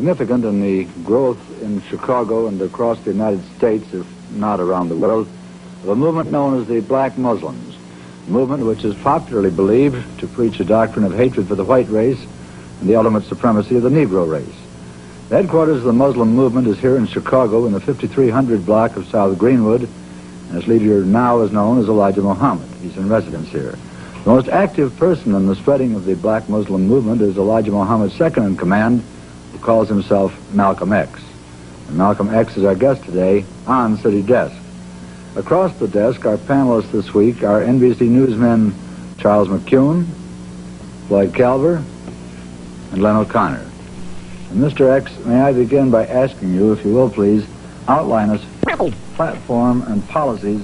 Significant in the growth in Chicago and across the United States, if not around the world, of a movement known as the Black Muslims, a movement which is popularly believed to preach a doctrine of hatred for the white race and the ultimate supremacy of the Negro race. The headquarters of the Muslim movement is here in Chicago in the 5300 block of South Greenwood, and its leader now is known as Elijah Muhammad. He's in residence here. The most active person in the spreading of the Black Muslim movement is Elijah Muhammad's second in command, who calls himself Malcolm X. And Malcolm X is our guest today on City Desk. Across the desk, our panelists this week are NBC newsmen Charles McCune, Floyd Calver, and Len O'Connor. And Mr. X, may I begin by asking you, if you will please, outline us platform and policies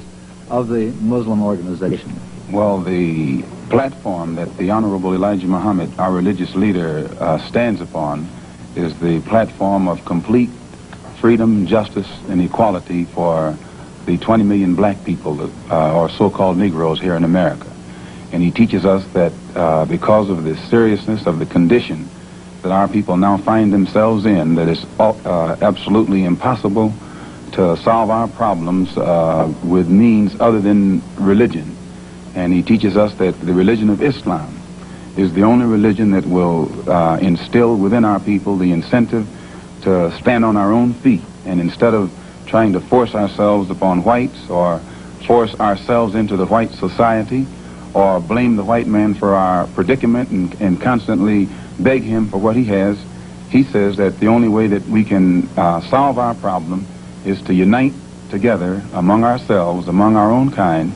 of the Muslim organization. Well, the platform that the Honorable Elijah Muhammad, our religious leader, stands upon is the platform of complete freedom, justice, and equality for the 20 million black people, or so-called Negroes here in America. And he teaches us that because of the seriousness of the condition that our people now find themselves in, that it's absolutely impossible to solve our problems with means other than religion. And he teaches us that the religion of Islam is the only religion that will instill within our people the incentive to stand on our own feet. And instead of trying to force ourselves upon whites or force ourselves into the white society or blame the white man for our predicament and constantly beg him for what he has, he says that the only way that we can solve our problem is to unite together among ourselves, among our own kind,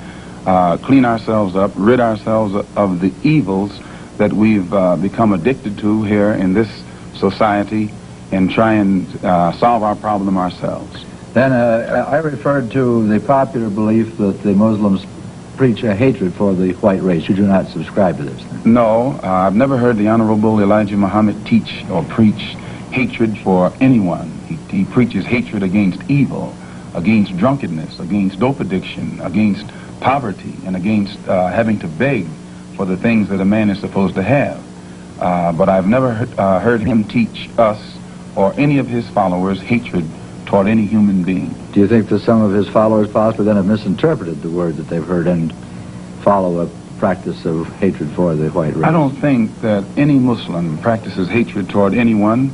clean ourselves up, rid ourselves of the evils that we've become addicted to here in this society, and try and solve our problem ourselves. Then I referred to the popular belief that the Muslims preach a hatred for the white race. You do not subscribe to this, then? No, I've never heard the Honorable Elijah Muhammad teach or preach hatred for anyone. He preaches hatred against evil, against drunkenness, against dope addiction, against poverty, and against having to beg for the things that a man is supposed to have. But I've never heard him teach us or any of his followers hatred toward any human being. Do you think that some of his followers possibly then have misinterpreted the word that they've heard and follow a practice of hatred for the white race? I don't think that any Muslim practices hatred toward anyone.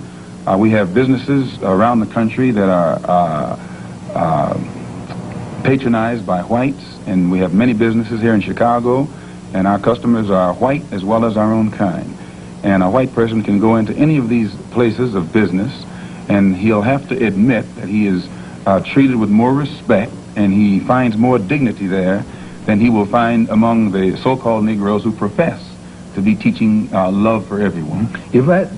We have businesses around the country that are patronized by whites, and we have many businesses here in Chicago, and our customers are white as well as our own kind. And a white person can go into any of these places of business, and he'll have to admit that he is treated with more respect, and he finds more dignity there than he will find among the so-called Negroes who profess to be teaching love for everyone.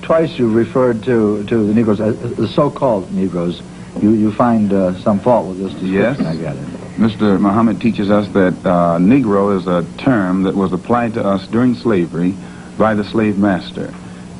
Twice you referred to the Negroes, the so-called Negroes. You find some fault with this description, yes. I gather. Mr. Muhammad teaches us that Negro is a term that was applied to us during slavery by the slave master.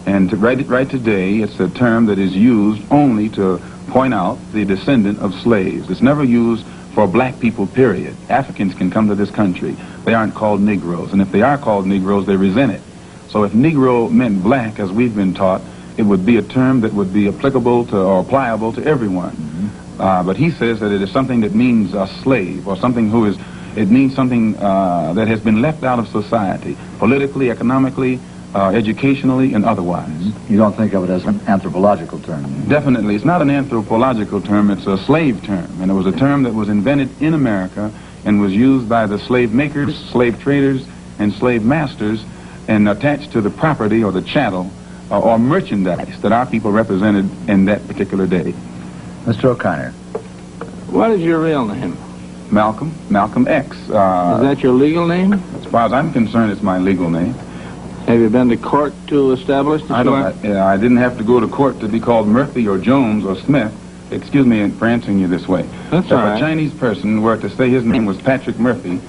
And right today, it's a term that is used only to point out the descendant of slaves. It's never used for black people, period. Africans can come to this country. They aren't called Negroes. And if they are called Negroes, they resent it. So if Negro meant black, as we've been taught, it would be a term that would be applicable to or pliable to everyone. Mm-hmm. But he says that it is something that means a slave, or something who is, it means something that has been left out of society, politically, economically, educationally, and otherwise. You don't think of it as an anthropological term? Definitely. It's not an anthropological term, it's a slave term. And it was a term that was invented in America and was used by the slave makers, slave traders, and slave masters, and attached to the property or the chattel or merchandise that our people represented in that particular day. Mr. O'Connor. What is your real name? Malcolm X. Is that your legal name? As far as I'm concerned, it's my legal name. Have you been to court to establish this? I didn't have to go to court to be called Murphy or Jones or Smith. Excuse me for answering you this way. That's all right. If a Chinese person were to say his name was Patrick Murphy,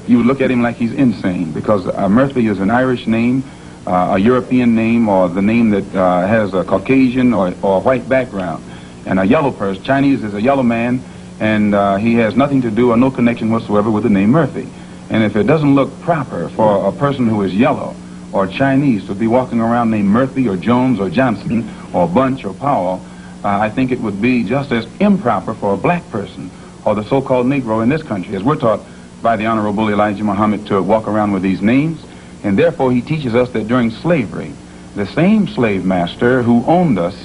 you would look at him like he's insane, because Murphy is an Irish name, a European name, or the name that has a Caucasian or white background. And a yellow person, Chinese is a yellow man, and he has nothing to do or no connection whatsoever with the name Murphy. And if it doesn't look proper for a person who is yellow or Chinese to be walking around named Murphy or Jones or Johnson, or Bunch or Powell, I think it would be just as improper for a black person or the so-called Negro in this country, as we're taught by the Honorable Elijah Muhammad, to walk around with these names. And therefore he teaches us that during slavery, the same slave master who owned us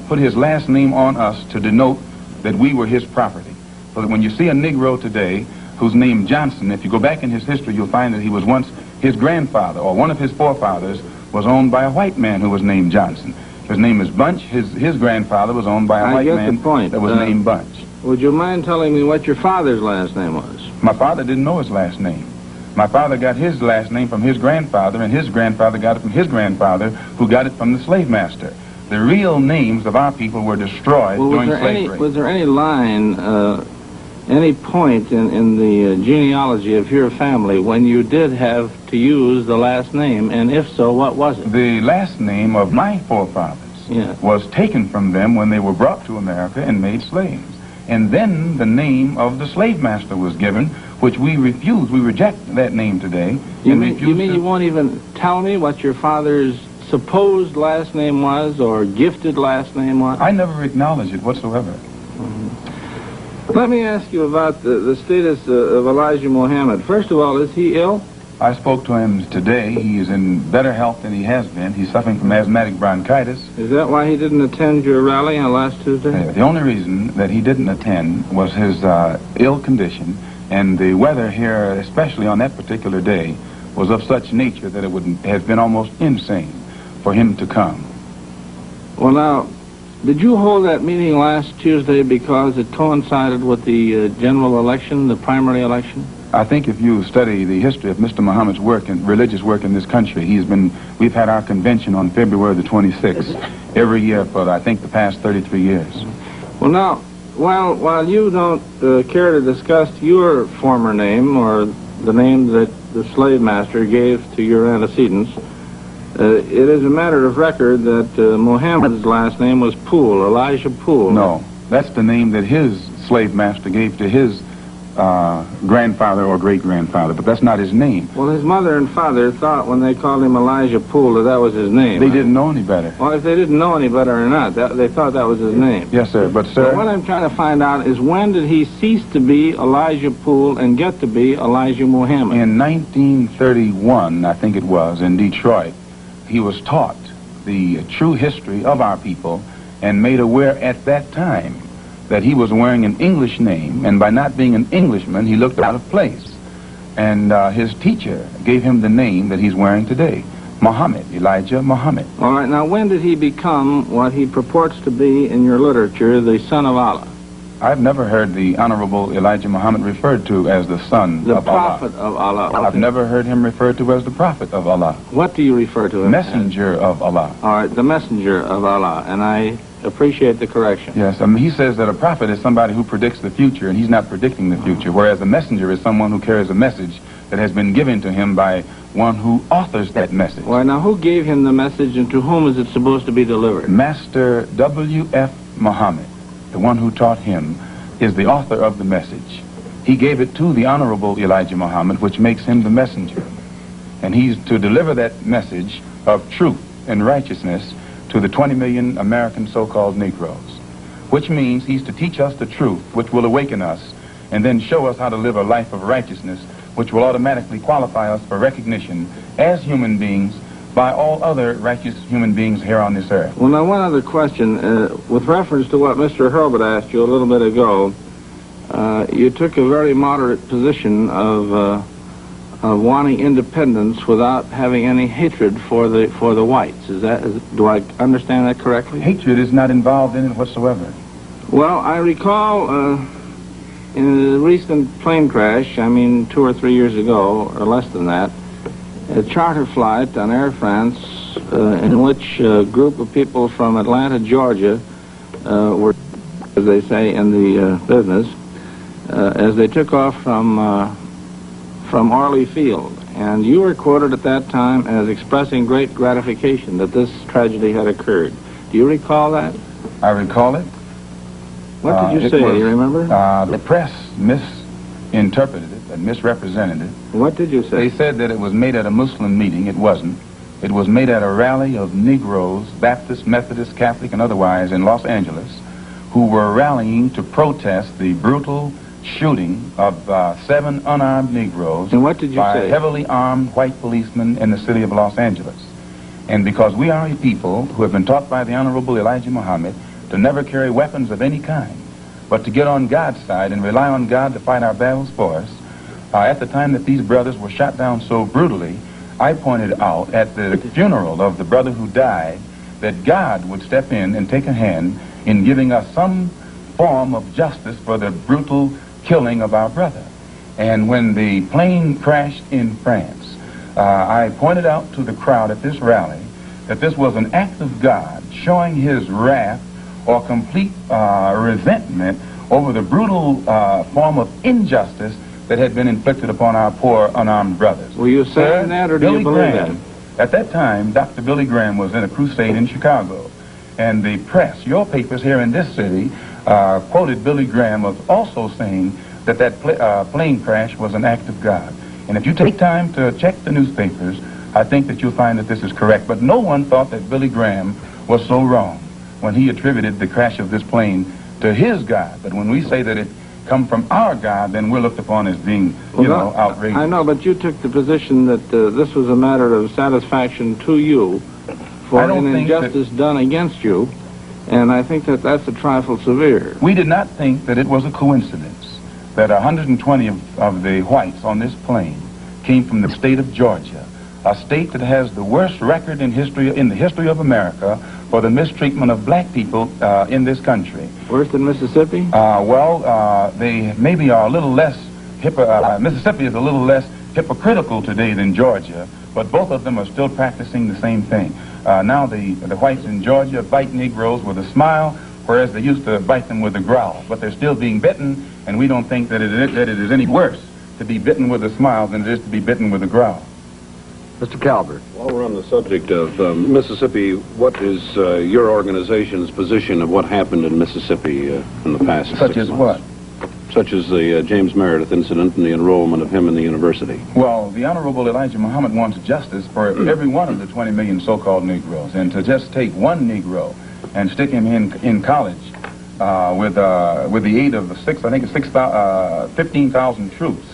put his last name on us to denote that we were his property. So that when you see a Negro today who's named Johnson, if you go back in his history, you'll find that he was once his grandfather, or one of his forefathers was owned by a white man who was named Johnson. His name is Bunch. His grandfather was owned by a white man that was named Bunch. Would you mind telling me what your father's last name was? My father didn't know his last name. My father got his last name from his grandfather, and his grandfather got it from his grandfather, who got it from the slave master. The real names of our people were destroyed during slavery. Was there any line, any point in the genealogy of your family when you did have to use the last name, and if so, what was it? The last name of my forefathers was taken from them when they were brought to America and made slaves. And then the name of the slave master was given, which we refuse. We reject that name today. You mean you won't even tell me what your father's supposed last name was, or gifted last name was? I never acknowledge it whatsoever. Let me ask you about the status of Elijah Muhammad. First of all, is he ill? I spoke to him today. He is in better health than he has been. He's suffering from asthmatic bronchitis. Is that why he didn't attend your rally on last Tuesday? The only reason that he didn't attend was his ill condition, and the weather here, especially on that particular day, was of such nature that it would have been almost insane for him to come. Well, now, did you hold that meeting last Tuesday because it coincided with the general election, the primary election? I think if you study the history of Mr. Muhammad's work and religious work in this country, we've had our convention on February the 26th every year for, I think, the past 33 years. Well, now, while you don't care to discuss your former name, or the name that the slave master gave to your antecedents, it is a matter of record that Muhammad's last name was Poole, Elijah Poole. No, that's the name that his slave master gave to his grandfather or great-grandfather, but that's not his name. Well, his mother and father thought when they called him Elijah Poole that was his name. They didn't know any better. Well, if they didn't know any better or not, they thought that was his name. Yes, sir, but sir... So what I'm trying to find out is, when did he cease to be Elijah Poole and get to be Elijah Muhammad? In 1931, I think it was, in Detroit, he was taught the true history of our people and made aware at that time that he was wearing an English name, and by not being an Englishman, he looked out of place. And his teacher gave him the name that he's wearing today, Muhammad, Elijah Muhammad. All right, now when did he become what he purports to be in your literature, the son of Allah? I've never heard the Honorable Elijah Muhammad referred to as the son of Allah. The prophet of Allah. I've never heard him referred to as the prophet of Allah. What do you refer to him Messenger of Allah. All right, the messenger of Allah, and I appreciate the correction. Yes, he says that a prophet is somebody who predicts the future, and he's not predicting the future, whereas a messenger is someone who carries a message that has been given to him by one who authors that message. Well, now, who gave him the message, and to whom is it supposed to be delivered? Master W.F. Muhammad, the one who taught him, is the author of the message. He gave it to the Honorable Elijah Muhammad, which makes him the messenger. And he's to deliver that message of truth and righteousness to the 20 million American so-called Negroes, which means he's to teach us the truth, which will awaken us, and then show us how to live a life of righteousness, which will automatically qualify us for recognition as human beings by all other righteous human beings here on this earth. Well, now, one other question. With reference to what Mr. Hurlbut asked you a little bit ago, you took a very moderate position of wanting independence without having any hatred for the whites. Do I understand that correctly? Hatred is not involved in it whatsoever. Well, I recall in a recent plane crash, 2 or 3 years ago, or less than that, a charter flight on Air France in which a group of people from Atlanta, Georgia, were, as they say in the business, as they took off from Orly Field. And you were quoted at that time as expressing great gratification that this tragedy had occurred. Do you recall that? I recall it. What did you say? Do you remember? The press misinterpreted it and misrepresented it. What did you say? They said that it was made at a Muslim meeting. It wasn't. It was made at a rally of Negroes, Baptist, Methodist, Catholic, and otherwise in Los Angeles, who were rallying to protest the brutal shooting of 7 unarmed Negroes And what did you by say? heavily armed white policemen in the city of Los Angeles. And because we are a people who have been taught by the Honorable Elijah Muhammad to never carry weapons of any kind, but to get on God's side and rely on God to fight our battles for us, at the time that these brothers were shot down so brutally, I pointed out at the funeral of the brother who died that God would step in and take a hand in giving us some form of justice for the brutal killing of our brother. And when the plane crashed in France, I pointed out to the crowd at this rally that this was an act of God showing his wrath or complete resentment over the brutal form of injustice that had been inflicted upon our poor unarmed brothers. Were you saying that, or do you believe that? At that time, Dr. Billy Graham was in a crusade in Chicago, and the press, your papers here in this city, quoted Billy Graham as also saying that plane crash was an act of God. And if you take time to check the newspapers, I think that you'll find that this is correct. But no one thought that Billy Graham was so wrong when he attributed the crash of this plane to his God. But when we say that it come from our God, then we're looked upon as being, outrageous. I know, but you took the position that this was a matter of satisfaction to you for an injustice done against you, and I think that that's a trifle severe. We did not think that it was a coincidence that 120 of the whites on this plane came from the state of Georgia, a state that has the worst record in the history of America for the mistreatment of black people in this country. Worse than Mississippi? They maybe are a little less, Mississippi is a little less hypocritical today than Georgia, but both of them are still practicing the same thing. Now the whites in Georgia bite Negroes with a smile, whereas they used to bite them with a growl. But they're still being bitten, and we don't think that it is any worse to be bitten with a smile than it is to be bitten with a growl. Mr. Calvert. While we're on the subject of Mississippi, what is your organization's position of what happened in Mississippi in the past 6 months? Such as what? Such as the James Meredith incident and the enrollment of him in the university. Well, the Honorable Elijah Muhammad wants justice for every one of the 20 million so-called Negroes. And to just take one Negro and stick him in college with the aid of 15,000 troops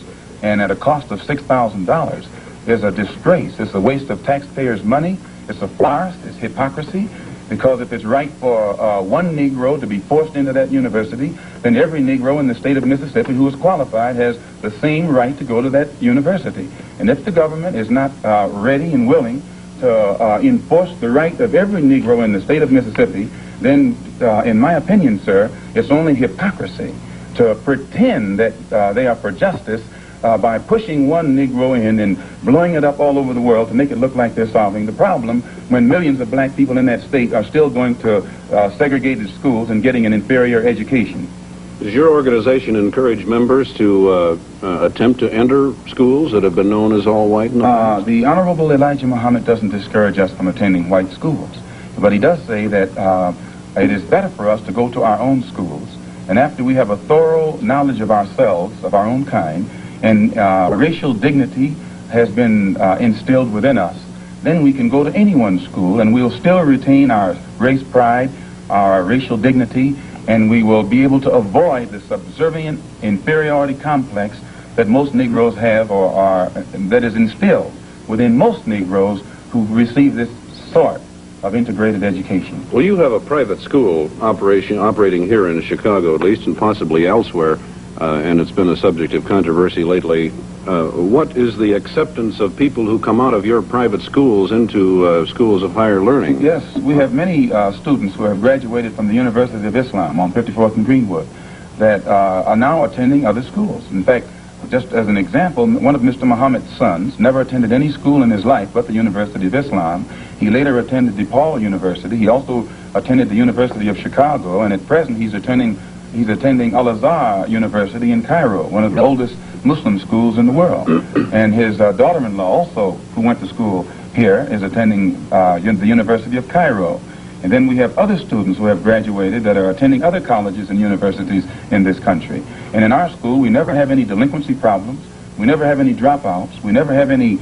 and at a cost of $6,000 is a disgrace. It's a waste of taxpayers' money. It's a farce. It's hypocrisy. Because if it's right for one Negro to be forced into that university, then every Negro in the state of Mississippi who is qualified has the same right to go to that university. And if the government is not ready and willing to enforce the right of every Negro in the state of Mississippi, then, in my opinion, sir, it's only hypocrisy to pretend that they are for justice by pushing one Negro in and blowing it up all over the world to make it look like they're solving the problem when millions of black people in that state are still going to segregated schools and getting an inferior education. Does your organization encourage members to attempt to enter schools that have been known as all white? The Honorable Elijah Muhammad doesn't discourage us from attending white schools, but he does say that it is better for us to go to our own schools, and after we have a thorough knowledge of ourselves, of our own kind, and racial dignity has been instilled within us, then we can go to anyone's school and we'll still retain our race pride, our racial dignity, and we will be able to avoid the subservient inferiority complex that most Negroes have that is instilled within most Negroes who receive this sort of integrated education. Well, you have a private school operating here in Chicago, at least, and possibly elsewhere. And it's been a subject of controversy lately. What is the acceptance of people who come out of your private schools into schools of higher learning? Yes, we have many students who have graduated from the University of Islam on 54th and Greenwood that are now attending other schools. In fact, just as an example, one of Mr. Muhammad's sons never attended any school in his life but the University of Islam. He later attended DePaul University. He also attended the University of Chicago, and at present he's attending Al-Azhar University in Cairo, one of the oldest Muslim schools in the world. And his daughter-in-law also, who went to school here, is attending the University of Cairo. And then we have other students who have graduated that are attending other colleges and universities in this country. And in our school, we never have any delinquency problems. We never have any dropouts. We never have any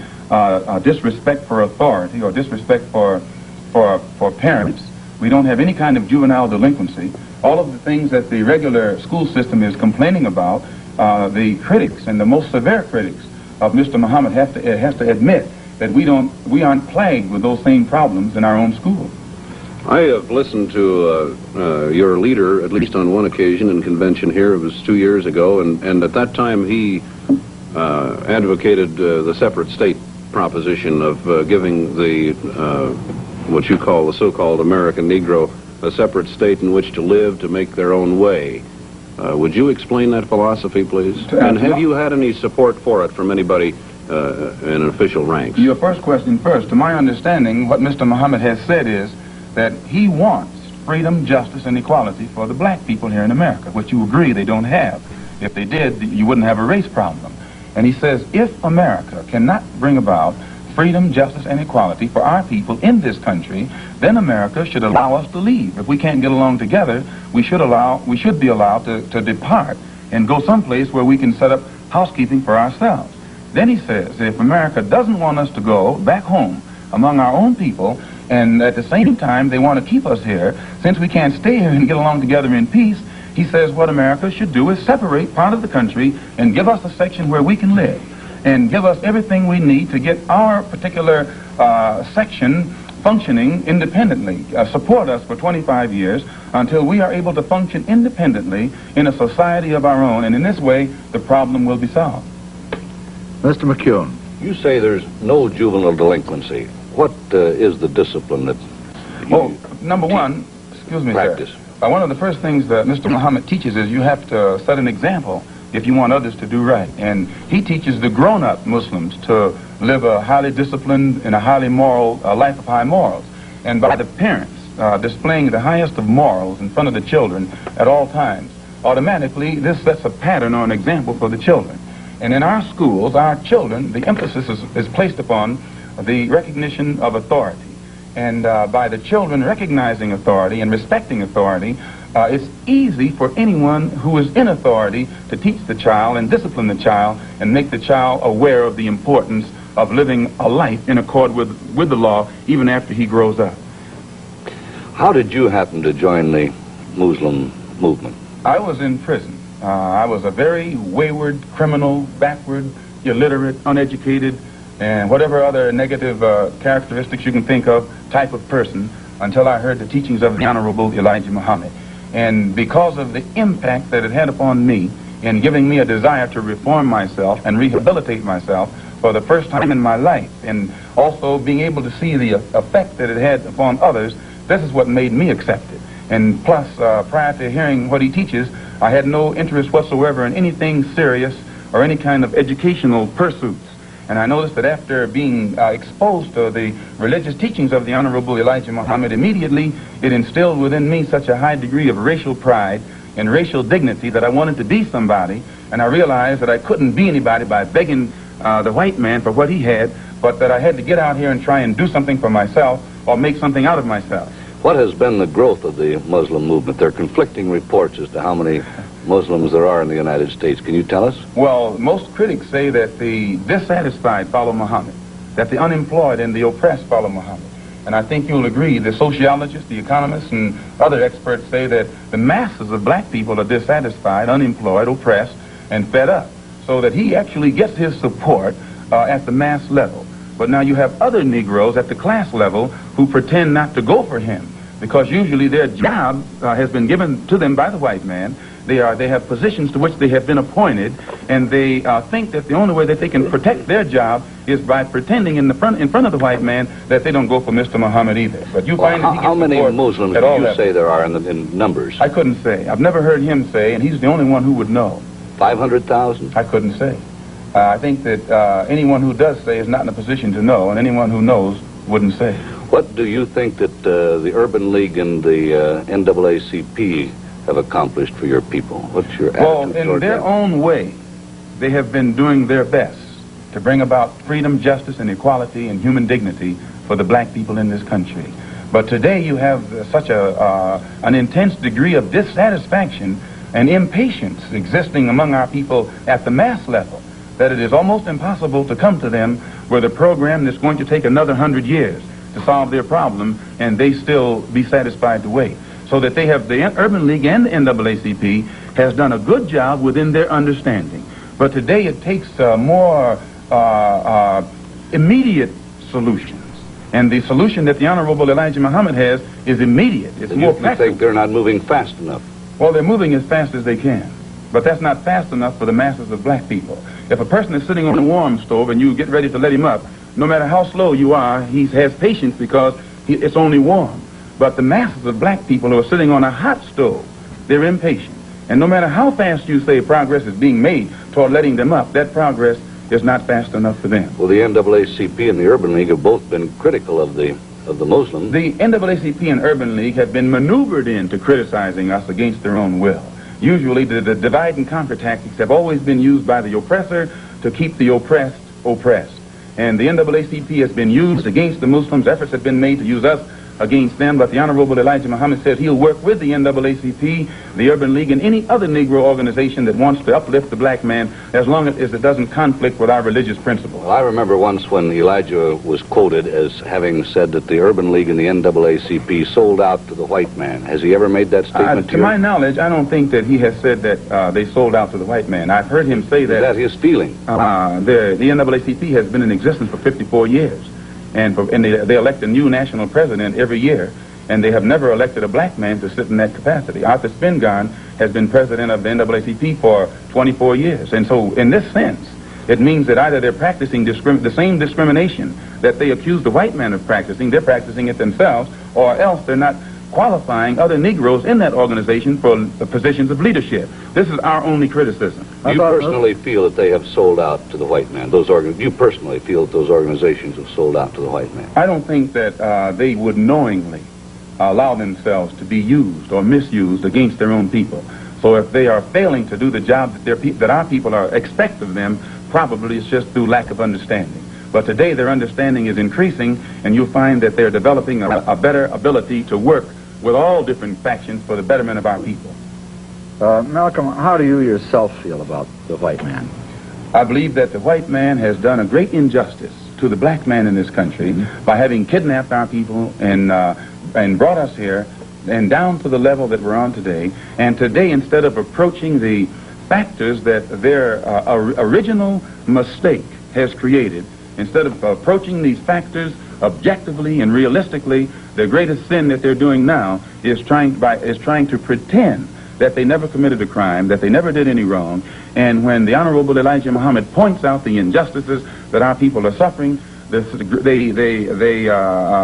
disrespect for authority or disrespect for parents. We don't have any kind of juvenile delinquency. All of the things that the regular school system is complaining about, the critics and the most severe critics of Mr. Muhammad has to admit that we aren't plagued with those same problems in our own school. I have listened to your leader, at least on one occasion in convention here. It was 2 years ago, and at that time he advocated the separate state proposition of giving the what you call the so-called American Negro a separate state in which to live, to make their own way. Would you explain that philosophy, please? And have you had any support for it from anybody in official ranks? Your first question first. To my understanding, what Mr. Muhammad has said is that he wants freedom, justice, and equality for the black people here in America, which you agree they don't have. If they did, you wouldn't have a race problem. And he says, if America cannot bring about freedom, justice, and equality for our people in this country, then America should allow us to leave. If we can't get along together, we should be allowed to depart and go someplace where we can set up housekeeping for ourselves. Then he says, if America doesn't want us to go back home among our own people, and at the same time they want to keep us here, since we can't stay here and get along together in peace, he says what America should do is separate part of the country and give us a section where we can live, and give us everything we need to get our particular section functioning independently. Support us for 25 years until we are able to function independently in a society of our own, and in this way the problem will be solved. Mr. McCune. You say there's no juvenile delinquency. What is the discipline that you number one, excuse me, practice? Sir. One of the first things that Mr. Muhammad teaches is you have to set an example if you want others to do right. And he teaches the grown-up Muslims to live a highly disciplined and a highly moral life of high morals. And by the parents displaying the highest of morals in front of the children at all times, automatically this sets a pattern or an example for the children. And in our schools, our children, the emphasis is placed upon the recognition of authority. And by the children recognizing authority and respecting authority, it's easy for anyone who is in authority to teach the child and discipline the child and make the child aware of the importance of living a life in accord with the law even after he grows up. How did you happen to join the Muslim movement? I was in prison. I was a very wayward, criminal, backward, illiterate, uneducated, and whatever other negative characteristics you can think of type of person until I heard the teachings of the Honorable Elijah Muhammad. And because of the impact that it had upon me in giving me a desire to reform myself and rehabilitate myself for the first time in my life, and also being able to see the effect that it had upon others, this is what made me accept it. And plus, prior to hearing what he teaches, I had no interest whatsoever in anything serious or any kind of educational pursuits. And I noticed that after being exposed to the religious teachings of the Honorable Elijah Muhammad, immediately it instilled within me such a high degree of racial pride and racial dignity that I wanted to be somebody, and I realized that I couldn't be anybody by begging the white man for what he had, but that I had to get out here and try and do something for myself or make something out of myself. What has been the growth of the Muslim movement? There are conflicting reports as to how many Muslims there are in the United States. Can you tell us? Well, most critics say that the dissatisfied follow Muhammad, that the unemployed and the oppressed follow Muhammad. And I think you'll agree, the sociologists, the economists, and other experts say that the masses of black people are dissatisfied, unemployed, oppressed, and fed up. So that he actually gets his support at the mass level. But now you have other Negroes at the class level who pretend not to go for him, because usually their job has been given to them by the white man. They have positions to which they have been appointed, and they think that the only way that they can protect their job is by pretending in front of the white man that they don't go for Mr. Muhammad either. But you find that he gets how many Muslims do you say there are in numbers? I couldn't say. I've never heard him say, and he's the only one who would know. 500,000? I couldn't say. I think that anyone who does say is not in a position to know, and anyone who knows wouldn't say. What do you think that the Urban League and the NAACP have accomplished for your people? What's your attitude toward that? Well, in their own way, they have been doing their best to bring about freedom, justice, and equality and human dignity for the black people in this country. But today you have such an intense degree of dissatisfaction and impatience existing among our people at the mass level, that it is almost impossible to come to them with a program that's going to take another 100 years to solve their problem, and they still be satisfied to wait. So that they have, the Urban League and the NAACP has done a good job within their understanding. But today it takes more immediate solutions. And the solution that the Honorable Elijah Muhammad has is immediate. It's more practical. You think they're not moving fast enough? Well, they're moving as fast as they can. But that's not fast enough for the masses of black people. If a person is sitting on a warm stove and you get ready to let him up, no matter how slow you are, he has patience because it's only warm. But the masses of black people who are sitting on a hot stove, they're impatient. And no matter how fast you say progress is being made toward letting them up, that progress is not fast enough for them. Well, the NAACP and the Urban League have both been critical of the Muslims. The NAACP and Urban League have been maneuvered into criticizing us against their own will. Usually the divide and conquer tactics have always been used by the oppressor to keep the oppressed oppressed. And the NAACP has been used against the Muslims. Efforts have been made to use us against them, but the Honorable Elijah Muhammad says he'll work with the NAACP, the Urban League, and any other Negro organization that wants to uplift the black man as long as it doesn't conflict with our religious principles. Well, I remember once when Elijah was quoted as having said that the Urban League and the NAACP sold out to the white man. Has he ever made that statement to you? To my knowledge, I don't think that he has said that they sold out to the white man. I've heard him say that. Is that his feeling? The NAACP has been in existence for 54 years. And they elect a new national president every year, and they have never elected a black man to sit in that capacity. Arthur Spingarn has been president of the NAACP for 24 years. And so in this sense, it means that either they're practicing the same discrimination that they accuse the white man of practicing, they're practicing it themselves, or else they're not qualifying other Negroes in that organization for positions of leadership. This is our only criticism. Do you personally feel that they have sold out to the white man? Do you personally feel that those organizations have sold out to the white man? I don't think that they would knowingly allow themselves to be used or misused against their own people. So if they are failing to do the job that our people expect of them, probably it's just through lack of understanding. But today their understanding is increasing, and you'll find that they're developing a better ability to work with all different factions for the betterment of our people. Malcolm, how do you yourself feel about the white man? I believe that the white man has done a great injustice to the black man in this country by having kidnapped our people and brought us here and down to the level that we're on today. And today, instead of approaching the factors that their original mistake has created, instead of approaching these factors objectively and realistically, the greatest sin that they're doing now is trying to pretend that they never committed a crime, that they never did any wrong. And when the Honorable Elijah Muhammad points out the injustices that our people are suffering, they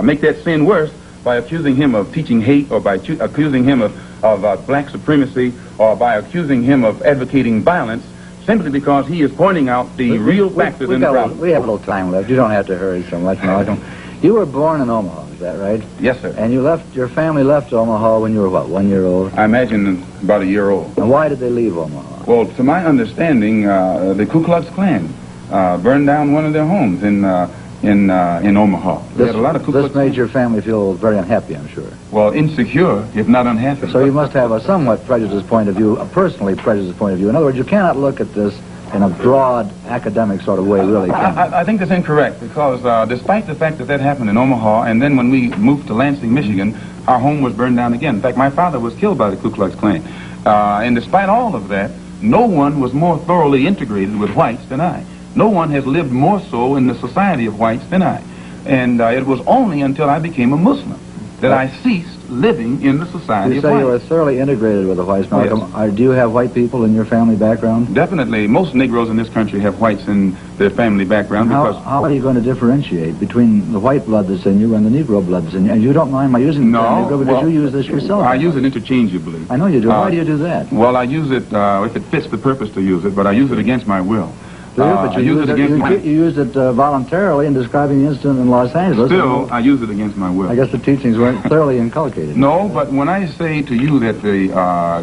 make that sin worse by accusing him of teaching hate, or by accusing him of black supremacy, or by accusing him of advocating violence, simply because he is pointing out the real factors in the problem. We have a little time left. You don't have to hurry so much, Malcolm. You were born in Omaha, is that right? Yes, sir. And your family left Omaha when you were, what, 1 year old? I imagine about a year old. And why did they leave Omaha? Well, to my understanding, the Ku Klux Klan burned down one of their homes in Omaha. They had a lot of Ku Klux This made your family feel very unhappy, I'm sure. Well, insecure, if not unhappy. So you must have a somewhat prejudiced point of view, a personally prejudiced point of view. In other words, you cannot look at this in a broad academic sort of way, really. I think that's incorrect, because despite the fact that that happened in Omaha, and then when we moved to Lansing, Michigan, our home was burned down again. In fact, my father was killed by the Ku Klux Klan. And despite all of that, no one was more thoroughly integrated with whites than I. No one has lived more so in the society of whites than I. And it was only until I became a Muslim that I ceased living in the society of whites. You say you were thoroughly integrated with the whites, Malcolm. Yes. Do you have white people in your family background? Definitely. Most Negroes in this country have whites in their family background. How are you going to differentiate between the white blood that's in you and the Negro blood that's in you? And you don't mind my using the term Negro because you use this yourself. I use it interchangeably. I know you do. Why do you do that? Well, I use it if it fits the purpose to use it, but I use it against my will. But you used it voluntarily in describing the incident in Los Angeles. Still, I use it against my will. I guess the teachings weren't thoroughly inculcated. No, but when I say to you that the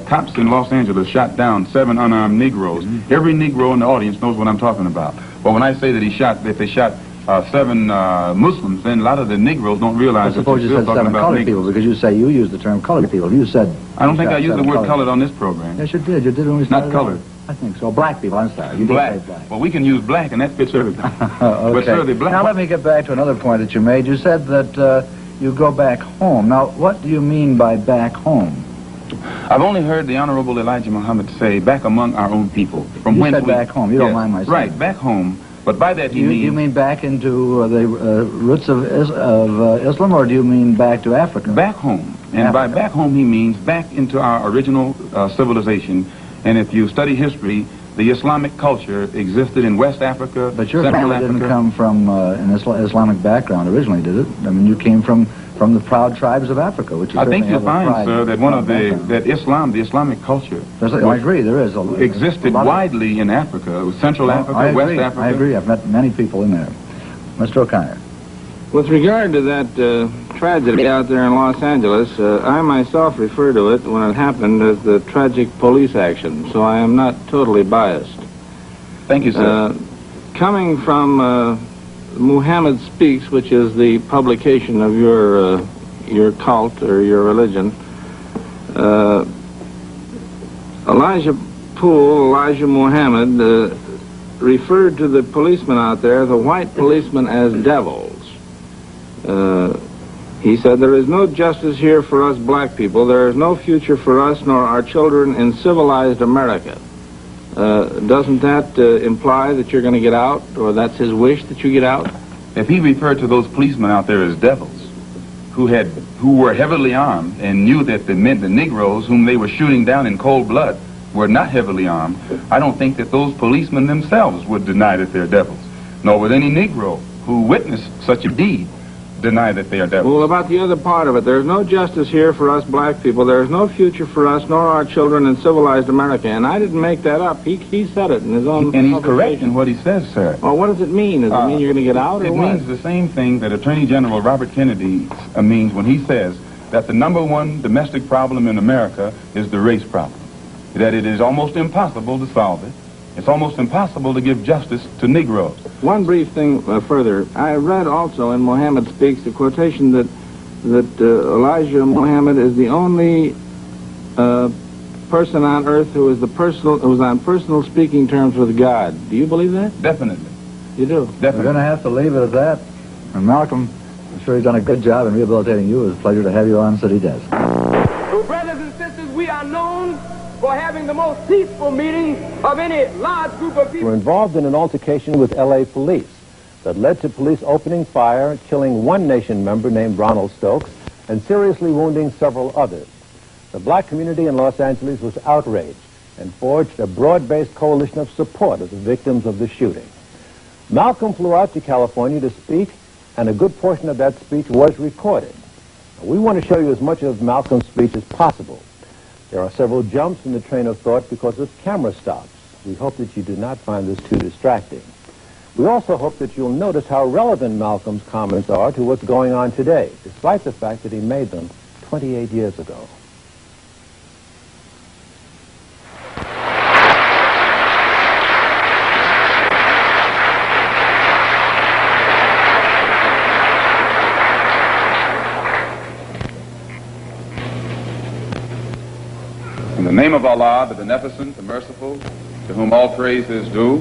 cops in Los Angeles shot down 7 unarmed Negroes, every Negro in the audience knows what I'm talking about. But when I say that they shot 7 Muslims, then a lot of the Negroes don't realize that suppose you said 7 colored people, because you say you used the term colored people. You said... I don't think I used the word colored on this program. Yes, you did. You did when we started. Not colored. I think so. Black people, I'm sorry. You Black. did say black. Well, we can use black, and that fits everything. Okay. But, sir, the black... Now, let me get back to another point that you made. You said that you go back home. Now, what do you mean by back home? I've only heard the Honorable Elijah Muhammad say, back among our own people. From You whence said we... back home. You don't mind my saying. Right, back home. But by that he means... Do you mean back into the roots of Islam, or do you mean back to Africa? Back home. And by back home he means back into our original civilization. And if you study history, the Islamic culture existed in West Africa, But your Central family Africa. didn't come from an Islamic background originally, did it? I mean, you came from the proud tribes of Africa, which is I think you'll certainly have a find, pride sir, that in one of background. that Islam, the Islamic culture, I agree, there is. existed a lot of- widely in Africa, Central Africa, I agree, West Africa. I agree. I've met many people in there. Mr. O'Connor. With regard to that tragedy out there in Los Angeles, I myself refer to it when it happened as the tragic police action, so I am not totally biased. Thank you, sir. Coming from Muhammad Speaks, which is the publication of your cult or your religion, Elijah Muhammad referred to the policemen out there, the white policemen, as devils. He said, there is no justice here for us black people. There is no future for us nor our children in civilized America. Doesn't that imply that you're going to get out, or that's his wish that you get out? If he referred to those policemen out there as devils, who were heavily armed and knew that the Negroes whom they were shooting down in cold blood were not heavily armed, I don't think that those policemen themselves would deny that they're devils. Nor would any Negro who witnessed such a deed deny that they are devils. Well, about the other part of it, there's no justice here for us black people. There's no future for us nor our children in civilized America. And I didn't make that up. He said it in his own And he's correct publication. in what he says, sir. Well, what does it mean? Does it mean you're going to get out, or It what? means the same thing that Attorney General Robert Kennedy means when he says that the number one domestic problem in America is the race problem. That it is almost impossible to solve it. It's almost impossible to give justice to Negroes. One brief thing further. I read also in Muhammad Speaks the quotation that Elijah Muhammad is the only person on earth who was on personal speaking terms with God. Do you believe that? Definitely. You do? We're Definitely. going to have to leave it at that. And Malcolm, I'm sure he's done a good job in rehabilitating you. It's a pleasure to have you on, so he does. So, brothers and sisters, we are known for having the most peaceful meeting of any large group of people. Were involved in an altercation with L.A. police that led to police opening fire, killing one Nation member named Ronald Stokes, and seriously wounding several others. The black community in Los Angeles was outraged and forged a broad-based coalition of support of the victims of the shooting. Malcolm flew out to California to speak, and a good portion of that speech was recorded. We want to show you as much of Malcolm's speech as possible. There are several jumps in the train of thought because of camera stops. We hope that you do not find this too distracting. We also hope that you'll notice how relevant Malcolm's comments are to what's going on today, despite the fact that he made them 28 years ago. In the name of Allah, the Beneficent, the Merciful, to whom all praise is due,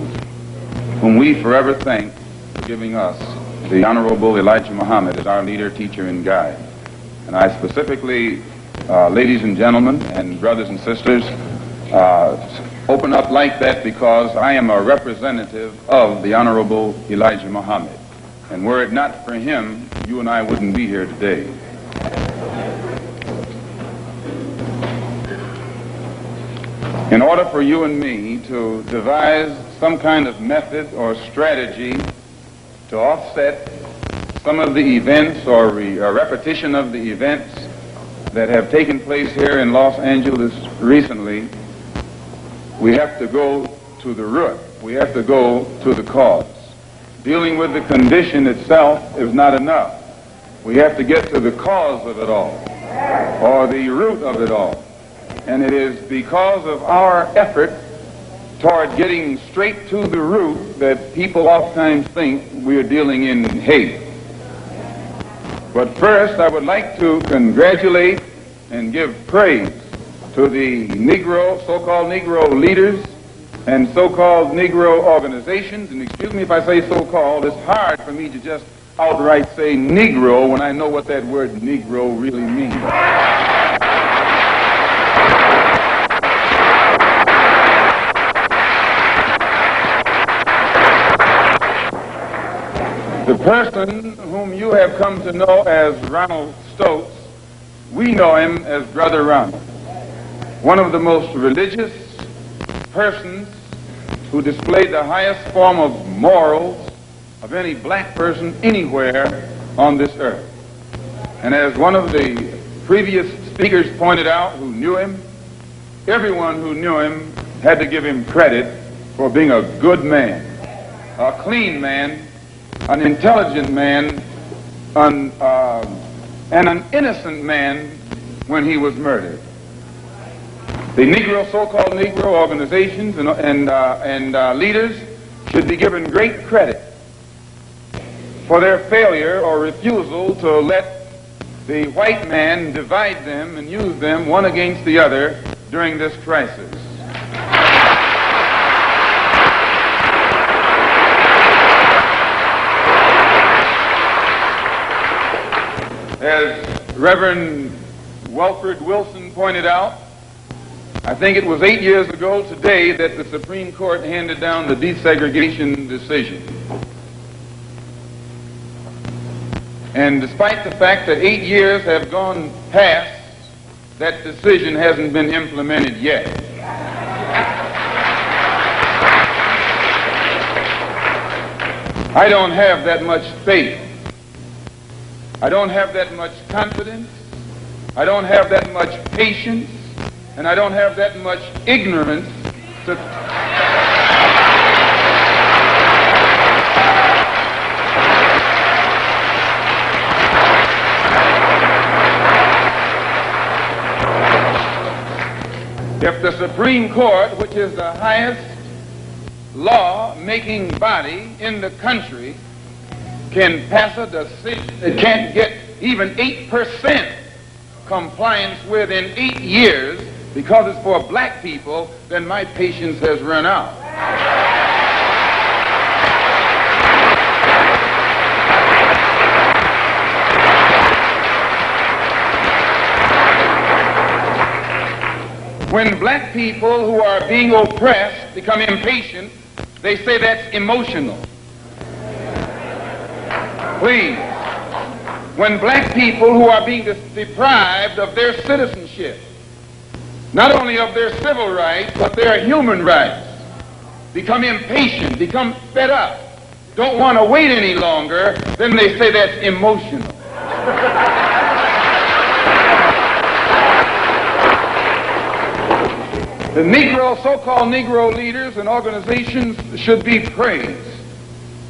whom we forever thank for giving us the Honorable Elijah Muhammad as our leader, teacher, and guide. And I specifically, ladies and gentlemen, and brothers and sisters, open up like that because I am a representative of the Honorable Elijah Muhammad. And were it not for him, you and I wouldn't be here today. In order for you and me to devise some kind of method or strategy to offset some of the events or a repetition of the events that have taken place here in Los Angeles recently, we have to go to the root. We have to go to the cause. Dealing with the condition itself is not enough. We have to get to the cause of it all, or the root of it all. And it is because of our effort toward getting straight to the root that people oftentimes think we are dealing in hate. But first, I would like to congratulate and give praise to the Negro, so-called Negro leaders and so-called Negro organizations, and excuse me if I say so-called, it's hard for me to just outright say Negro when I know what that word Negro really means. The person whom you have come to know as Ronald Stokes, we know him as Brother Ronald, one of the most religious persons who displayed the highest form of morals of any black person anywhere on this earth. And as one of the previous speakers pointed out who knew him, everyone who knew him had to give him credit for being a good man, a clean man, an intelligent man, and an innocent man when he was murdered. The Negro, so-called Negro organizations and leaders should be given great credit for their failure or refusal to let the white man divide them and use them one against the other during this crisis. As Reverend Wilford Wilson pointed out, I think it was 8 years ago today that the Supreme Court handed down the desegregation decision. And despite the fact that 8 years have gone past, that decision hasn't been implemented yet. I don't have that much faith. I don't have that much confidence. I don't have that much patience. And I don't have that much ignorance to... If the Supreme Court, which is the highest law-making body in the country, can pass a decision that can't get even 8% compliance with in 8 years because it's for black people, then my patience has run out. When black people who are being oppressed become impatient, they say that's emotional. Please, when black people who are being deprived of their citizenship, not only of their civil rights, but their human rights, become impatient, become fed up, don't want to wait any longer, then they say that's emotional. The Negro, so-called Negro leaders and organizations should be praised.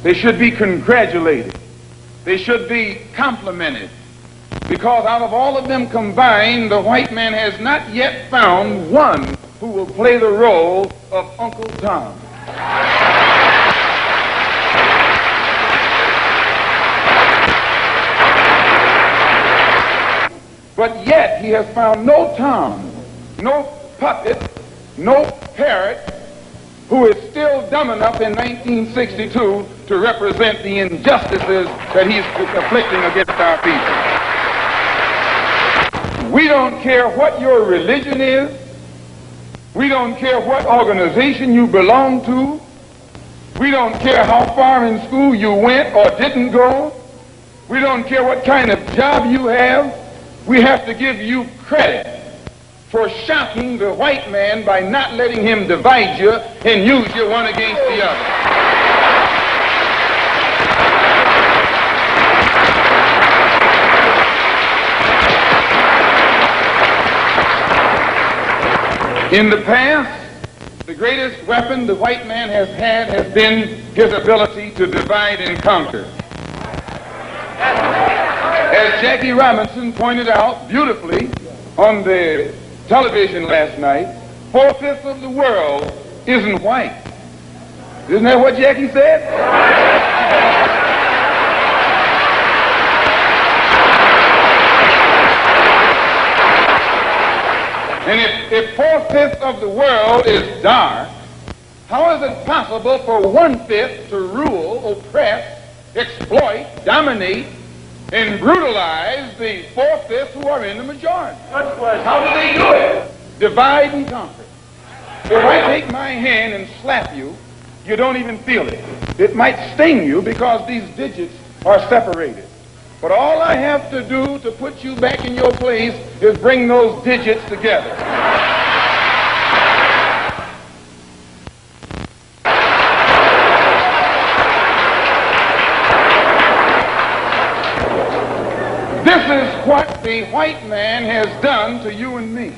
They should be congratulated. They should be complimented. Because out of all of them combined, the white man has not yet found one who will play the role of Uncle Tom. But yet he has found no Tom, no puppet, no parrot who is still dumb enough in 1962 to represent the injustices that he's afflicting against our people. We don't care what your religion is. We don't care what organization you belong to. We don't care how far in school you went or didn't go. We don't care what kind of job you have. We have to give you credit for shocking the white man by not letting him divide you and use you one against the other. In the past, the greatest weapon the white man has had has been his ability to divide and conquer. As Jackie Robinson pointed out beautifully on the television last night, 4/5 of the world isn't white. Isn't that what Jackie said? And if 4/5 of the world is dark, How is it possible for 1/5 to rule, oppress, exploit, dominate, and brutalize the 4/5 who are in the majority? How do they do it? Divide and conquer. If I take my hand and slap you, you don't even feel it. It might sting you because these digits are separated. But all I have to do to put you back in your place is bring those digits together. This is what the white man has done to you and me.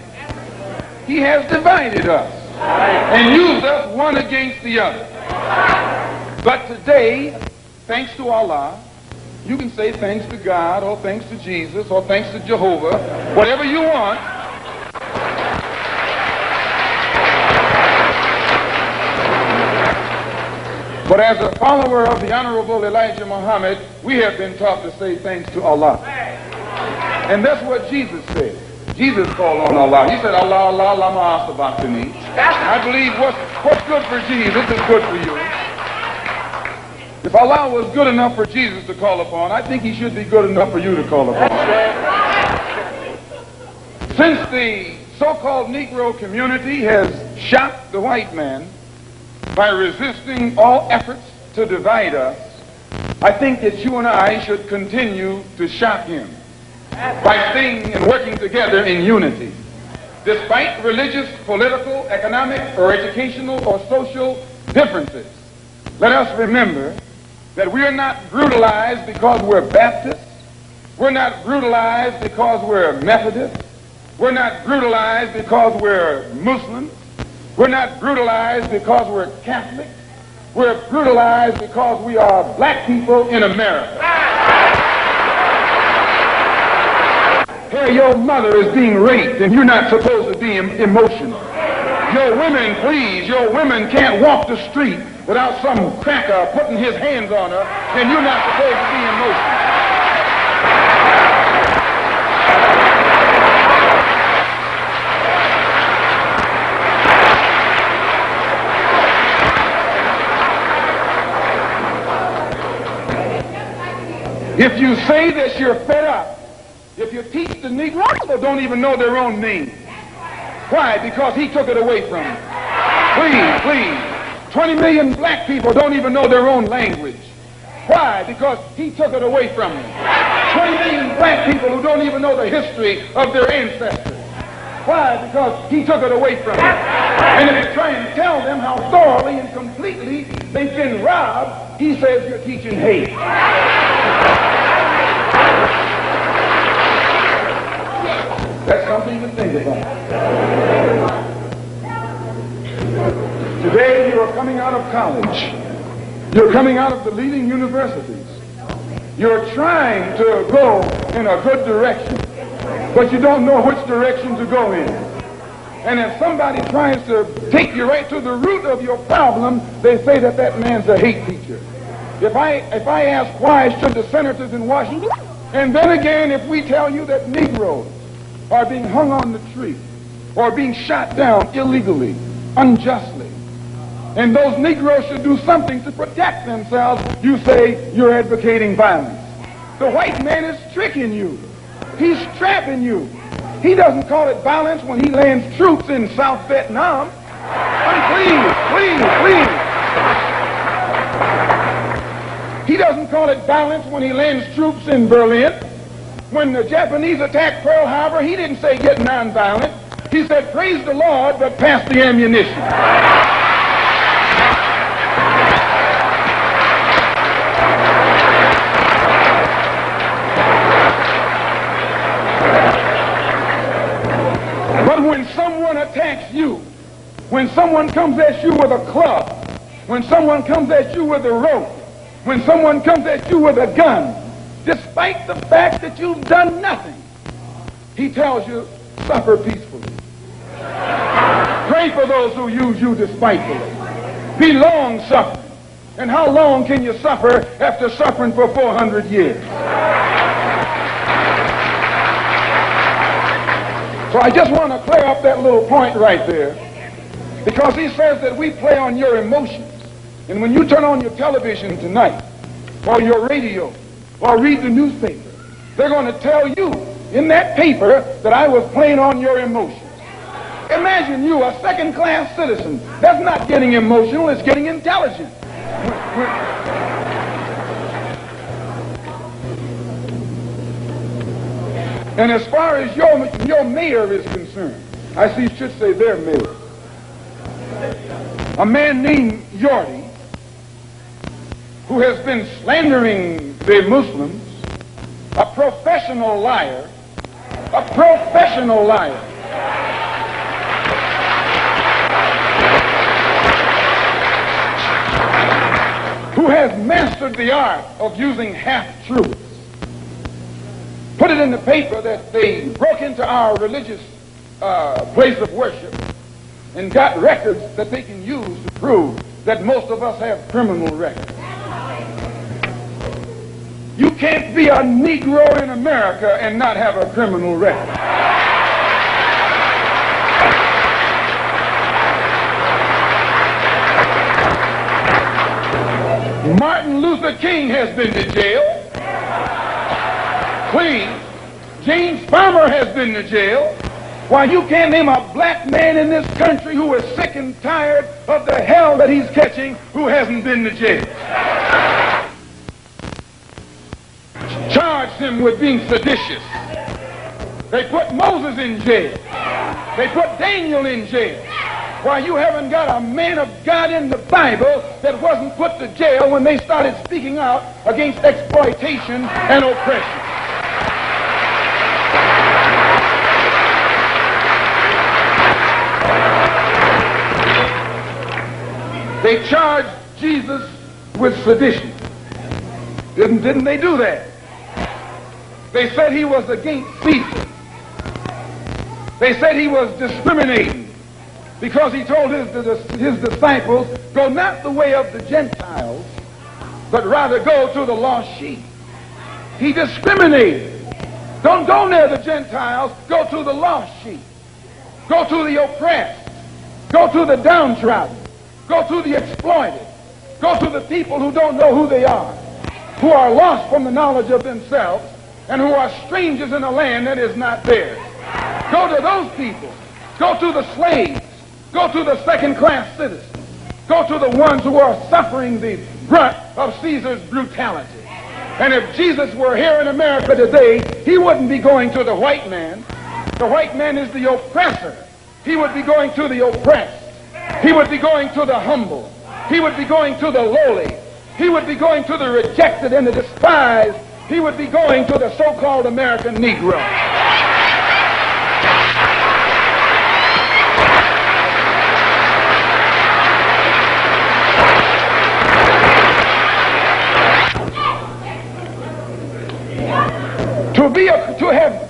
He has divided us and used us one against the other. But today, thanks to Allah, you can say thanks to God or thanks to Jesus or thanks to Jehovah, whatever you want. But as a follower of the Honorable Elijah Muhammad, we have been taught to say thanks to Allah. And that's what Jesus said. Jesus called on Allah. He said, Allah, Allah, lama asabachthani. I believe what's good for Jesus is good for you. If Allah was good enough for Jesus to call upon, I think he should be good enough for you to call upon. Since the so-called Negro community has shocked the white man by resisting all efforts to divide us, I think that you and I should continue to shock him by staying and working together in unity. Despite religious, political, economic, or educational or social differences, let us remember that we are not brutalized because we're Baptists. We're not brutalized because we're Methodists. We're not brutalized because we're Muslims. We're not brutalized because we're Catholic. We're brutalized because we are black people in America. Here your mother is being raped and you're not supposed to be emotional. Your women, please, your women can't walk the street without some cracker putting his hands on her, and you're not supposed to be emotional. If you say that you're fed up, if you teach the Negroes that don't even know their own name. Why? Because he took it away from them. Please, please. 20 million black people don't even know their own language. Why? Because he took it away from them. 20 million black people who don't even know the history of their ancestors. Why? Because he took it away from them. And if you try and tell them how thoroughly and completely they've been robbed, he says you're teaching hate. That's something to think about. Today you are coming out of college. You're coming out of the leading universities. You're trying to go in a good direction, but you don't know which direction to go in. And if somebody tries to take you right to the root of your problem, they say that that man's a hate teacher. If I ask why should the senators in Washington, and then again if we tell you that Negroes are being hung on the tree or being shot down illegally, unjustly, and those Negroes should do something to protect themselves, you say you're advocating violence. The white man is tricking you. He's trapping you. He doesn't call it violence when he lands troops in South Vietnam. Please, please, please. He doesn't call it violence when he lands troops in Berlin. When the Japanese attacked Pearl Harbor, he didn't say get nonviolent. He said, praise the Lord, but pass the ammunition. But when someone attacks you, when someone comes at you with a club, when someone comes at you with a rope, when someone comes at you with a gun, despite the fact that you've done nothing, he tells you, suffer peacefully. Pray for those who use you despitefully. Be long-suffering. And how long can you suffer after suffering for 400 years? So I just want to clear up that little point right there. Because he says that we play on your emotions. And when you turn on your television tonight, or your radio, or read the newspaper, they're going to tell you in that paper that I was playing on your emotions. Imagine you, a second-class citizen. That's not getting emotional, it's getting intelligent. And as far as your mayor is concerned, I see you should say their mayor. A man named Yorty, who has been slandering the Muslims, a professional liar, who has mastered the art of using half-truths. Put it in the paper that they broke into our religious place of worship and got records that they can use to prove that most of us have criminal records. You can't be a Negro in America and not have a criminal record. Martin Luther King has been to jail. Please. James Farmer has been to jail. Why, you can't name a black man in this country who is sick and tired of the hell that he's catching who hasn't been to jail. Charged him with being seditious. They put Moses in jail. They put Daniel in jail. Why, you haven't got a man of God in the Bible that wasn't put to jail when they started speaking out against exploitation and oppression. They charged Jesus with sedition. Didn't they do that? They said he was against Caesar. They said he was discriminating because he told his disciples, go not the way of the Gentiles, but rather go to the lost sheep. He discriminated. Don't go near the Gentiles, go to the lost sheep. Go to the oppressed. Go to the downtrodden. Go to the exploited. Go to the people who don't know who they are, who are lost from the knowledge of themselves, and who are strangers in a land that is not theirs. Go to those people. Go to the slaves. Go to the second-class citizens. Go to the ones who are suffering the brunt of Caesar's brutality. And if Jesus were here in America today, he wouldn't be going to the white man. The white man is the oppressor. He would be going to the oppressed. He would be going to the humble. He would be going to the lowly. He would be going to the rejected and the despised. He would be going to the so-called American Negro.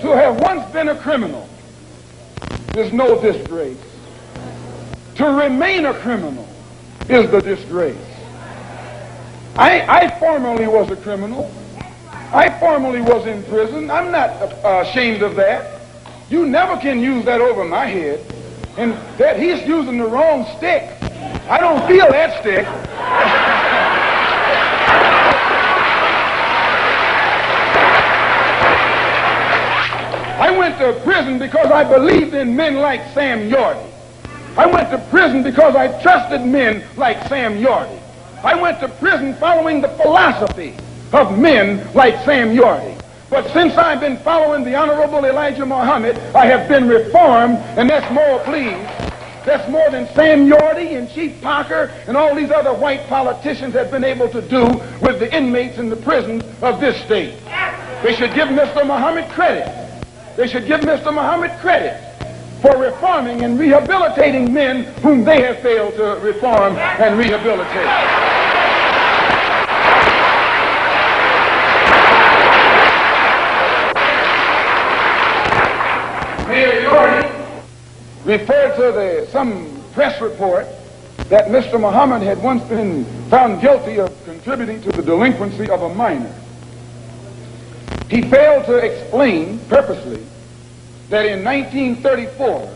To have once been a criminal is no disgrace. To remain a criminal is the disgrace. I formerly was a criminal. I formerly was in prison. I'm not ashamed of that. You never can use that over my head. And that he's using the wrong stick. I don't feel that stick. I went to prison because I believed in men like Sam Yorty. I went to prison because I trusted men like Sam Yorty. I went to prison following the philosophy of men like Sam Yorty. But since I've been following the Honorable Elijah Muhammad, I have been reformed, and that's more, please. That's more than Sam Yorty and Chief Parker and all these other white politicians have been able to do with the inmates in the prisons of this state. They should give Mr. Muhammad credit. They should give Mr. Muhammad credit for reforming and rehabilitating men whom they have failed to reform and rehabilitate. Mayor Yorty referred to some press report that Mr. Muhammad had once been found guilty of contributing to the delinquency of a minor. He failed to explain purposely that in 1934,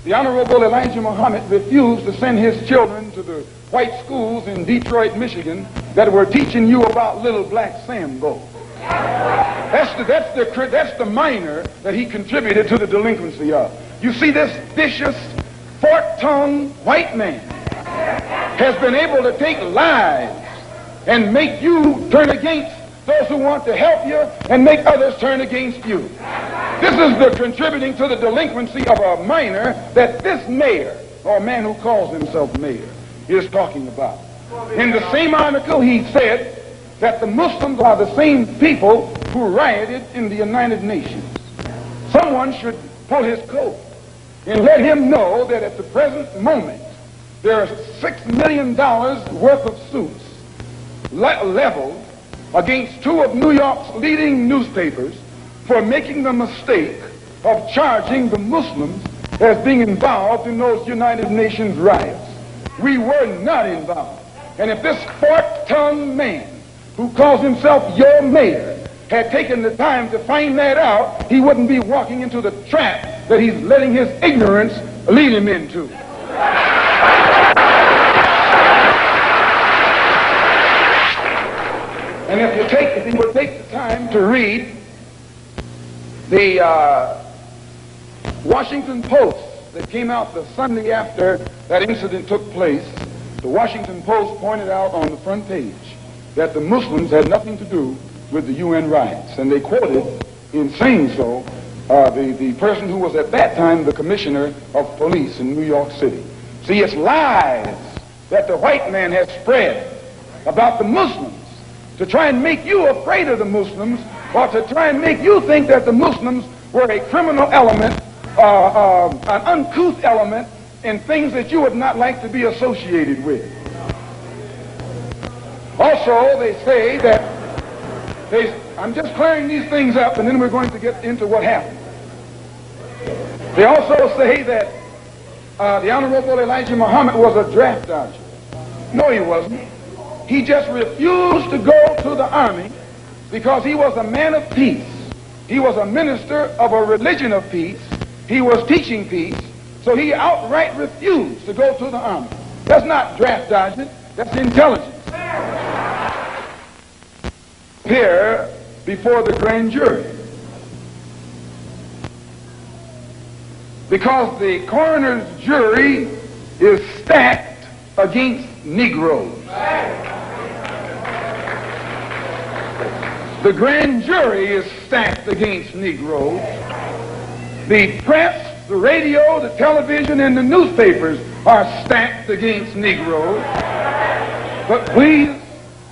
the Honorable Elijah Muhammad refused to send his children to the white schools in Detroit, Michigan that were teaching you about little black Sam Gold. That's the minor that he contributed to the delinquency of. You see, this vicious, fork-tongued white man has been able to take lies and make you turn against those who want to help you and make others turn against you. This is the contributing to the delinquency of a minor that this mayor, or man who calls himself mayor, is talking about. In the same article, he said that the Muslims are the same people who rioted in the United Nations. Someone should pull his coat and let him know that at the present moment, there are $6 million worth of suits leveled against two of New York's leading newspapers for making the mistake of charging the Muslims as being involved in those United Nations riots. We were not involved. And if this fork-tongued man who calls himself your mayor had taken the time to find that out, he wouldn't be walking into the trap that he's letting his ignorance lead him into. And if he would take the time to read the Washington Post that came out the Sunday after that incident took place, the Washington Post pointed out on the front page that the Muslims had nothing to do with the UN riots. And they quoted, in saying so, the person who was at that time the commissioner of police in New York City. See, it's lies that the white man has spread about the Muslims to try and make you afraid of the Muslims, or to try and make you think that the Muslims were a criminal element, an uncouth element, and things that you would not like to be associated with. Also, they say that I'm just clearing these things up, and then we're going to get into what happened. They also say that the Honorable Elijah Muhammad was a draft dodger. No, he wasn't. He just refused to go to the army because he was a man of peace. He was a minister of a religion of peace. He was teaching peace. So he outright refused to go to the army. That's not draft dodging. That's intelligence. Here before the grand jury. Because the coroner's jury is stacked against Negroes. The grand jury is stacked against Negroes. The press, the radio, the television, and the newspapers are stacked against Negroes. But please,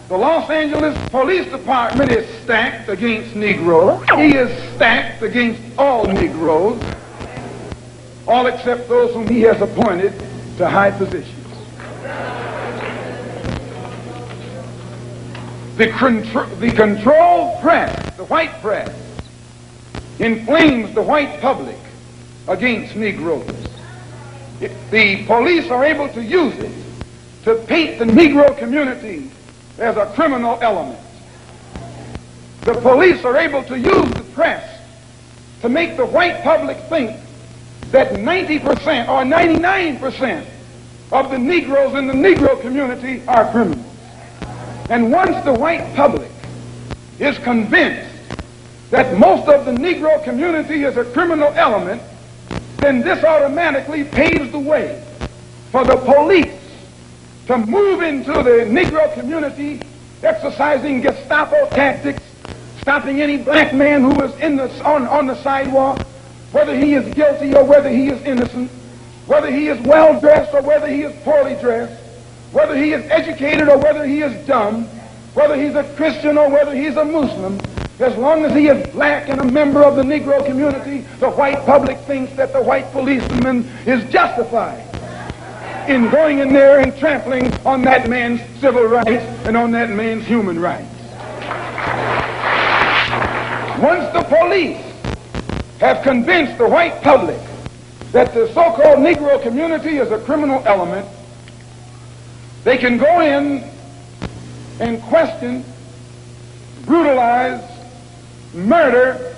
the Los Angeles Police Department is stacked against Negroes. He is stacked against all Negroes, all except those whom he has appointed to high positions. The control press, the white press, inflames the white public against Negroes. The police are able to use it to paint the Negro community as a criminal element. The police are able to use the press to make the white public think that 90% or 99% of the Negroes in the Negro community are criminals. And once the white public is convinced that most of the Negro community is a criminal element, then this automatically paves the way for the police to move into the Negro community, exercising Gestapo tactics, stopping any black man who is on the sidewalk, whether he is guilty or whether he is innocent, whether he is well-dressed or whether he is poorly dressed, whether he is educated or whether he is dumb, whether he's a Christian or whether he's a Muslim. As long as he is black and a member of the Negro community, the white public thinks that the white policeman is justified in going in there and trampling on that man's civil rights and on that man's human rights. Once the police have convinced the white public that the so-called Negro community is a criminal element, they can go in and question, brutalize, murder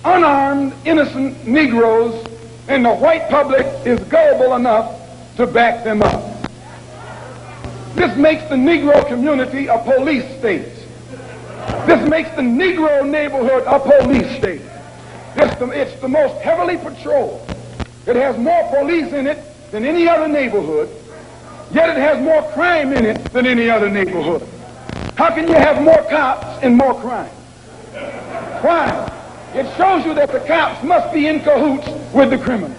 unarmed, innocent Negroes and the white public is gullible enough to back them up. This makes the Negro community a police state. This makes the Negro neighborhood a police state. It's the most heavily patrolled. It has more police in it than any other neighborhood, yet it has more crime in it than any other neighborhood. How can you have more cops and more crime? Why? It shows you that the cops must be in cahoots with the criminal.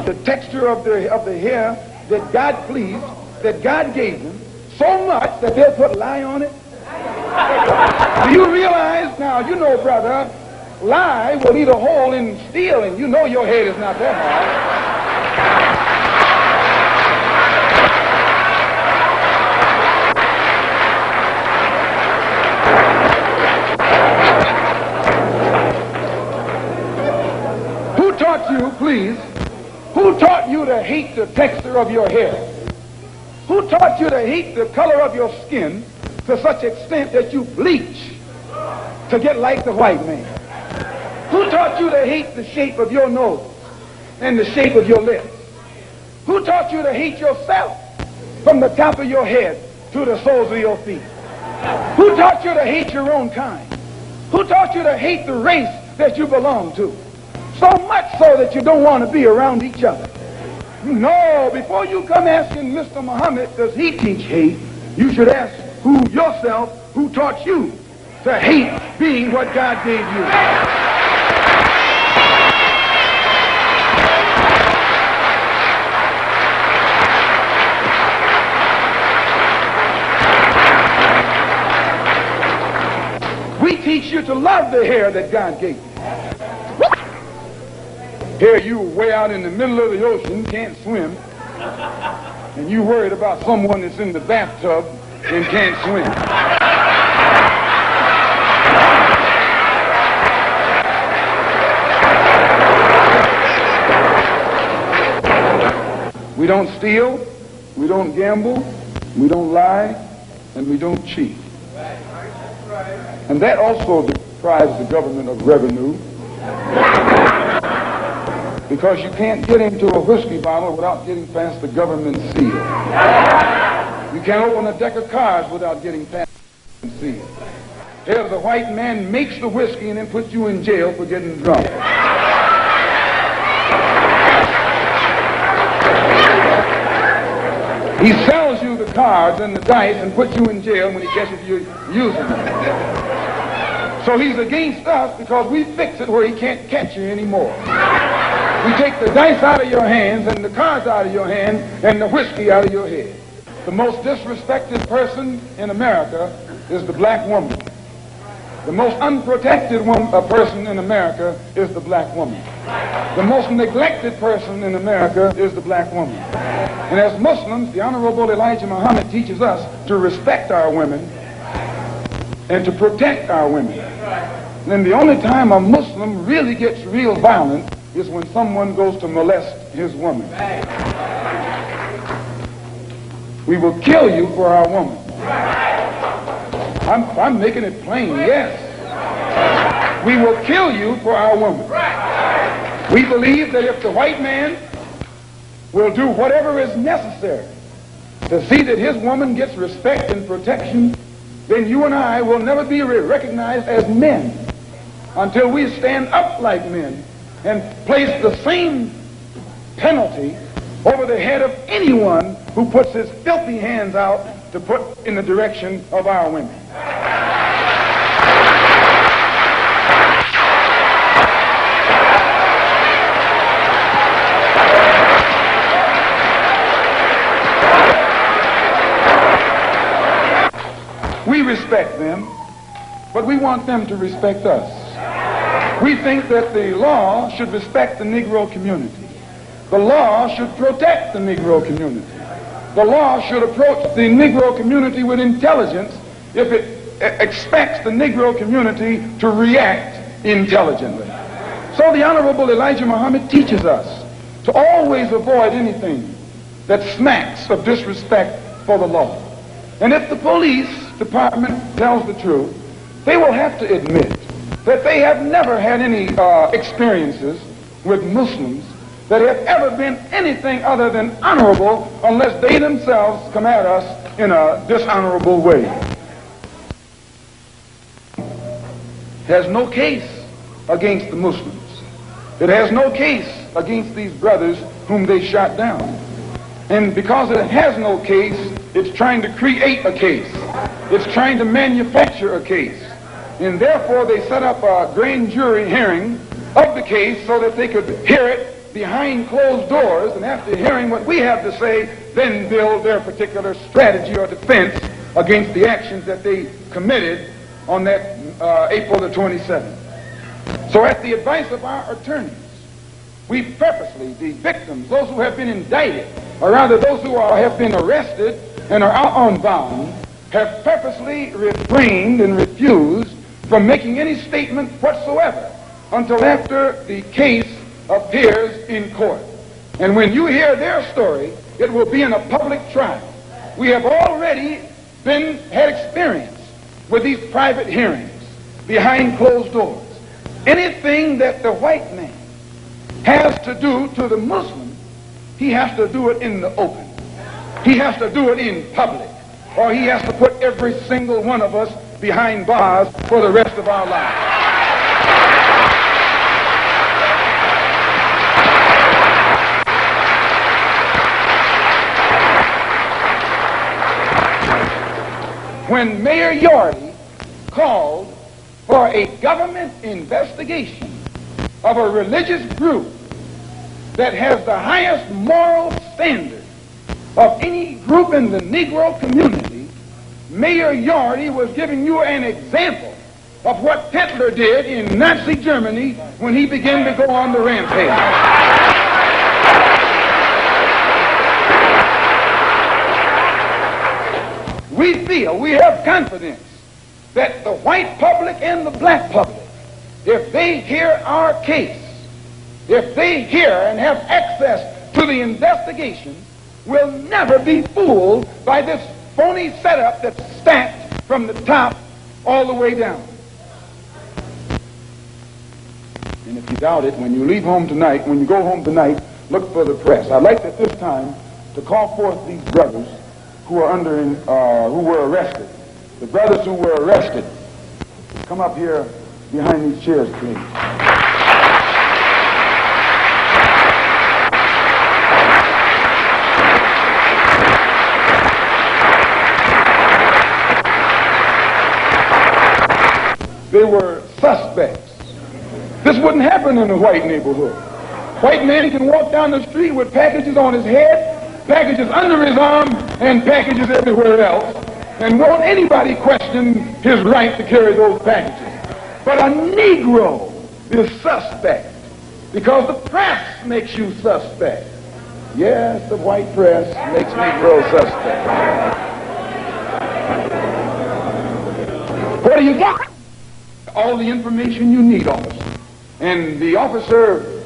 The texture of the hair that God pleased, that God gave them, so much that they'll put lye on it. Do you realize now, you know, brother, lye will eat a hole in steel, and you know your head is not that hard. Who taught you, please, who taught you to hate the texture of your hair? Who taught you to hate the color of your skin to such extent that you bleach to get like the white man? Who taught you to hate the shape of your nose and the shape of your lips? Who taught you to hate yourself from the top of your head to the soles of your feet? Who taught you to hate your own kind? Who taught you to hate the race that you belong to? So much so that you don't want to be around each other. No, before you come asking Mr. Muhammad, does he teach hate, you should ask yourself, who taught you to hate being what God gave you? We teach you to love the hair that God gave you. Here you way out in the middle of the ocean, can't swim, and you worried about someone that's in the bathtub and can't swim. We don't steal, we don't gamble, we don't lie, and we don't cheat. And that also deprives the government of revenue, because you can't get into a whiskey bottle without getting past the government seal. You can't open a deck of cards without getting past the seal. Here, the white man makes the whiskey and then puts you in jail for getting drunk. He sells you the cards and the dice and puts you in jail when he catches you using them. So he's against us because we fix it where he can't catch you anymore. We take the dice out of your hands and the cards out of your hand and the whiskey out of your head. The most disrespected person in America is the black woman. The most unprotected person in America is the black woman. The most neglected person in America is the black woman. And as Muslims, the Honorable Elijah Muhammad teaches us to respect our women and to protect our women. And the only time a Muslim really gets real violent is when someone goes to molest his woman. We will kill you for our woman. I'm making it plain, yes. We will kill you for our woman. We believe that if the white man will do whatever is necessary to see that his woman gets respect and protection, then you and I will never be recognized as men until we stand up like men and place the same penalty over the head of anyone who puts his filthy hands out to put in the direction of our women. We respect them, but we want them to respect us. We think that the law should respect the Negro community. The law should protect the Negro community. The law should approach the Negro community with intelligence if it expects the Negro community to react intelligently. So the Honorable Elijah Muhammad teaches us to always avoid anything that smacks of disrespect for the law. And if the police department tells the truth, they will have to admit that they have never had any experiences with Muslims that have ever been anything other than honorable unless they themselves come at us in a dishonorable way. It has no case against the Muslims. It has no case against these brothers whom they shot down. And because it has no case, it's trying to create a case. It's trying to manufacture a case. And therefore they set up a grand jury hearing of the case so that they could hear it behind closed doors, and after hearing what we have to say, then build their particular strategy or defense against the actions that they committed on that April the 27th. So at the advice of our attorneys, we purposely, the victims, those who have been indicted, or rather those who have been arrested and are out on bond, have purposely refrained and refused from making any statement whatsoever until after the case appears in court. And when you hear their story, it will be in a public trial. We have already had experience with these private hearings behind closed doors. Anything that the white man has to do to the Muslim, he has to do it in the open. He has to do it in public, or he has to put every single one of us behind bars for the rest of our lives. When Mayor Yorty called for a government investigation of a religious group that has the highest moral standard of any group in the Negro community, Mayor Yorty was giving you an example of what Hitler did in Nazi Germany when he began to go on the rampage. We have confidence that the white public and the black public, if they hear our case, if they hear and have access to the investigation, will never be fooled by this phony setup that's stacked from the top all the way down. And if you doubt it, when you leave home tonight, when you go home tonight, look for the press. I'd like at this time to call forth these brothers who were arrested. The brothers who were arrested, come up here behind these chairs, please. They were suspects. This wouldn't happen in a white neighborhood. White man can walk down the street with packages on his head, packages under his arm, and packages everywhere else, and won't anybody question his right to carry those packages. But a Negro is suspect because the press makes you suspect. Yes, the white press makes Negro suspect. What do you got? All the information you need, officer. And the officer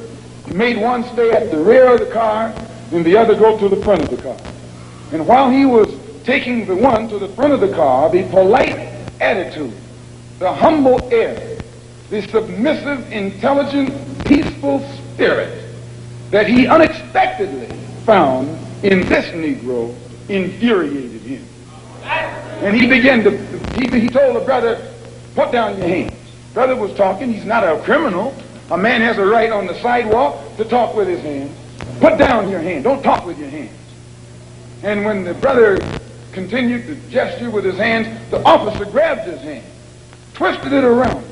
made one stay at the rear of the car and the other go to the front of the car. And while he was taking the one to the front of the car, the polite attitude, the humble air, the submissive, intelligent, peaceful spirit that he unexpectedly found in this Negro infuriated him. And he began to, he told the brother, put down your hands. Brother was talking, he's not a criminal. A man has a right on the sidewalk to talk with his hands. Put down your hand, don't talk with your hands. And when the brother continued to gesture with his hands, the officer grabbed his hand, twisted it around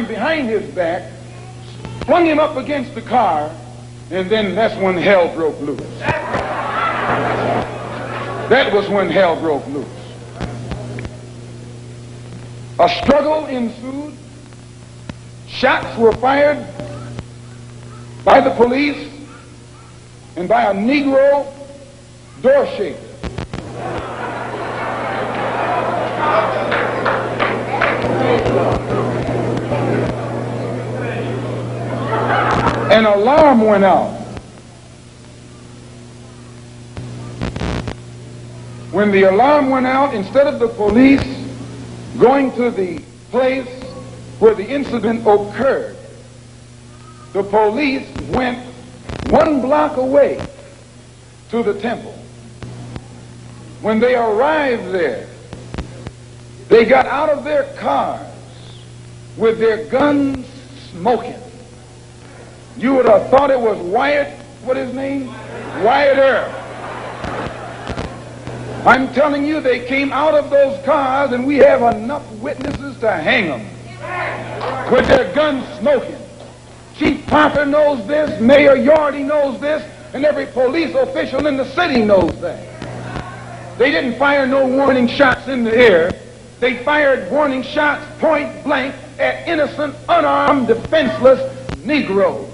behind his back, flung him up against the car, and then that's when hell broke loose. That was when hell broke loose. A struggle ensued. Shots were fired by the police and by a Negro door shaker. An alarm went out. When the alarm went out, instead of the police going to the place where the incident occurred, the police went 1 block away to the temple. When they arrived there, they got out of their cars with their guns smoking. You would have thought it was Wyatt, what his name? Wyatt Earp. I'm telling you, they came out of those cars, and we have enough witnesses to hang them with their guns smoking. Chief Parker knows this, Mayor Yorty knows this, and every police official in the city knows that. They didn't fire no warning shots in the air. They fired warning shots point blank at innocent, unarmed, defenseless Negroes.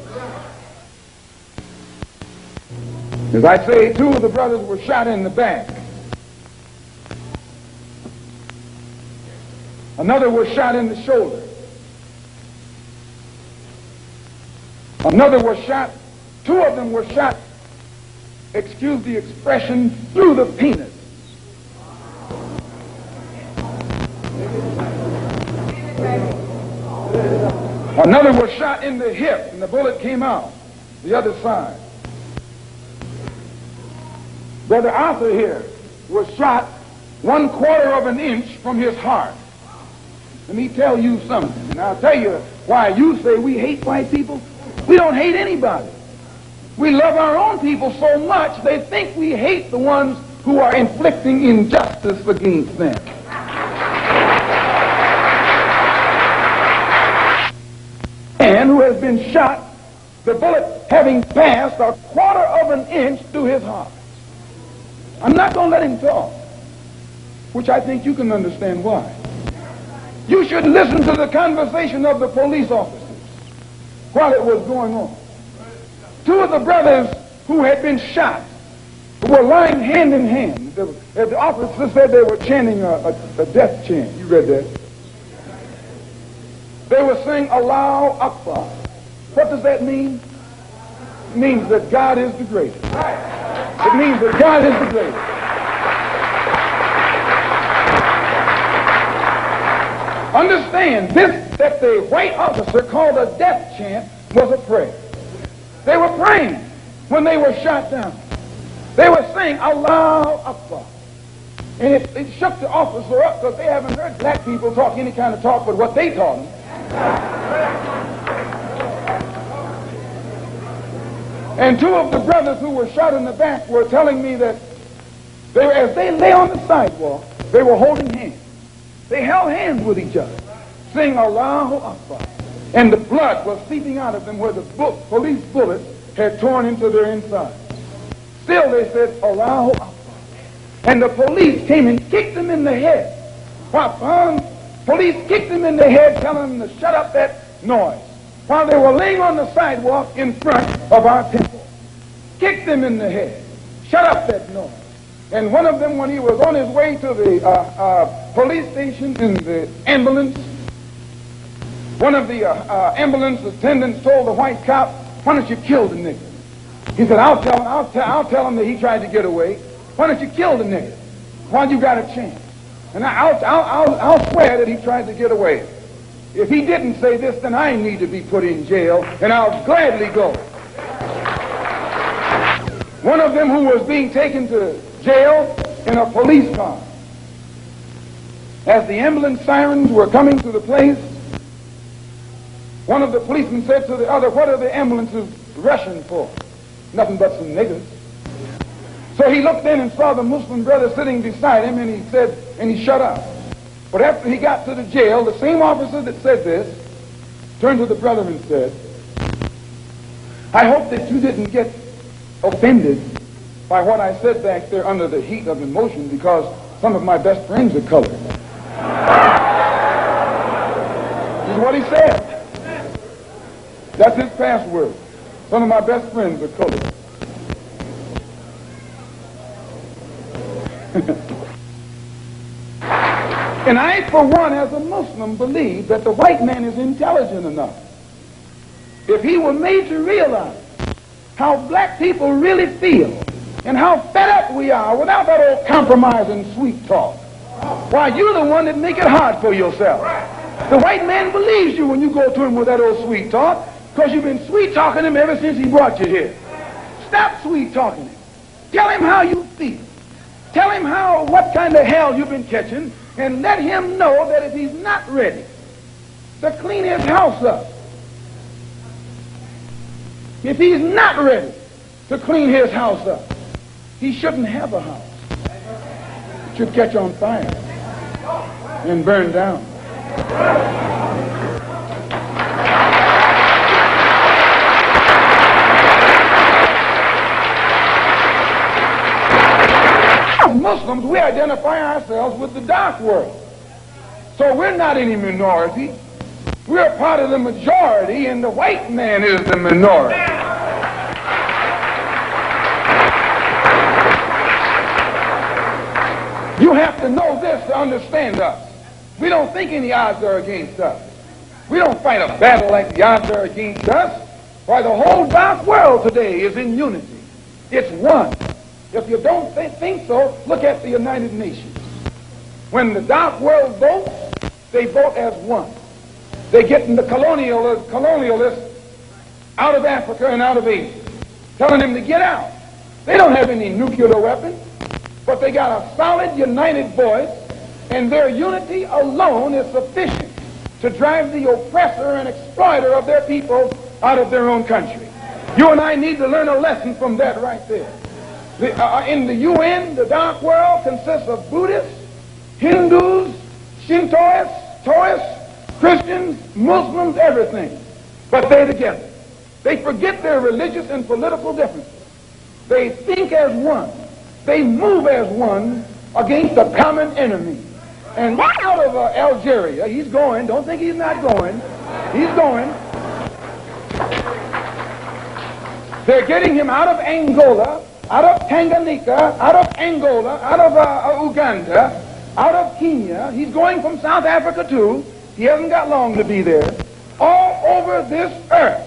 As I say, 2 of the brothers were shot in the back. Another was shot in the shoulder. Another was shot, 2 of them were shot, excuse the expression, through the penis. Another was shot in the hip, and the bullet came out the other side. Brother Arthur here was shot 1/4 of an inch from his heart. Let me tell you something, and I'll tell you why you say we hate white people. We don't hate anybody. We love our own people so much they think we hate the ones who are inflicting injustice against them. Man who has been shot, the bullet having passed 1/4 of an inch through his heart. I'm not going to let him talk, which I think you can understand why. You should listen to the conversation of the police officers while it was going on. 2 of the brothers who had been shot were lying hand in hand. The officer said they were chanting a death chant. You read that? They were saying, Allahu Akbar. What does that mean? It means that God is the greatest. It means that God is the greatest. Understand, this that the white officer called a death chant was a prayer. They were praying when they were shot down. They were saying, Allahu Akbar. And it shook the officer up because they haven't heard black people talk any kind of talk but what they taught them. And 2 of the brothers who were shot in the back were telling me that as they lay on the sidewalk, they were holding hands. They held hands with each other, saying Allahu Akbar. And the blood was seeping out of them where the police bullet had torn into their insides. Still they said Allahu Akbar. And the police came and kicked them in the head. What? Police kicked them in the head, telling them to shut up that noise, while they were laying on the sidewalk in front of our temple. Kicked them in the head. Shut up that noise. And one of them, when he was on his way to the police station in the ambulance, one of the ambulance attendants told the white cop, why don't you kill the nigger? He said, I'll tell him that he tried to get away. Why don't you kill the nigger while you got a chance? And I'll swear that he tried to get away. If he didn't say this, then I need to be put in jail, and I'll gladly go. One of them who was being taken to jail in a police car. As the ambulance sirens were coming to the place, one of the policemen said to the other, what are the ambulances rushing for? Nothing but some niggers. So he looked in and saw the Muslim brother sitting beside him, and he said, and he shut up. But after he got to the jail, the same officer that said this turned to the brother and said, I hope that you didn't get offended by what I said back there under the heat of emotion, because some of my best friends are colored. This is what he said. That's his password. Some of my best friends are colored. And I, for one, as a Muslim, believe that the white man is intelligent enough. If he were made to realize how black people really feel and how fed up we are without that old compromise and sweet talk. Why, you're the one that make it hard for yourself. The white man believes you when you go to him with that old sweet talk, because you've been sweet talking him ever since he brought you here. Stop sweet talking him. Tell him how you feel. Tell him what kind of hell you've been catching, and let him know that if he's not ready to clean his house up, if he's not ready to clean his house up, he shouldn't have a house. It should catch on fire and burn down. Muslims, we identify ourselves with the dark world. So we're not any minority. We're part of the majority, and the white man is the minority. You have to know this to understand us. We don't think any odds are against us. We don't fight a battle like the odds are against us. Why, the whole dark world today is in unity. It's one. If you don't think so, look at the United Nations. When the dark world votes, they vote as one. They get the colonialists out of Africa and out of Asia, telling them to get out. They don't have any nuclear weapons, but they got a solid united voice, and their unity alone is sufficient to drive the oppressor and exploiter of their people out of their own country. You and I need to learn a lesson from that right there. In the UN, the dark world consists of Buddhists, Hindus, Shintoists, Taoists, Christians, Muslims, everything. But they're together. They forget their religious and political differences. They think as one. They move as one against a common enemy. And right out of Algeria, he's going. Don't think he's not going. He's going. They're getting him out of Angola, out of Tanganyika, out of Angola, out of Uganda, out of Kenya. He's going from South Africa too. He hasn't got long to be there. All over this earth,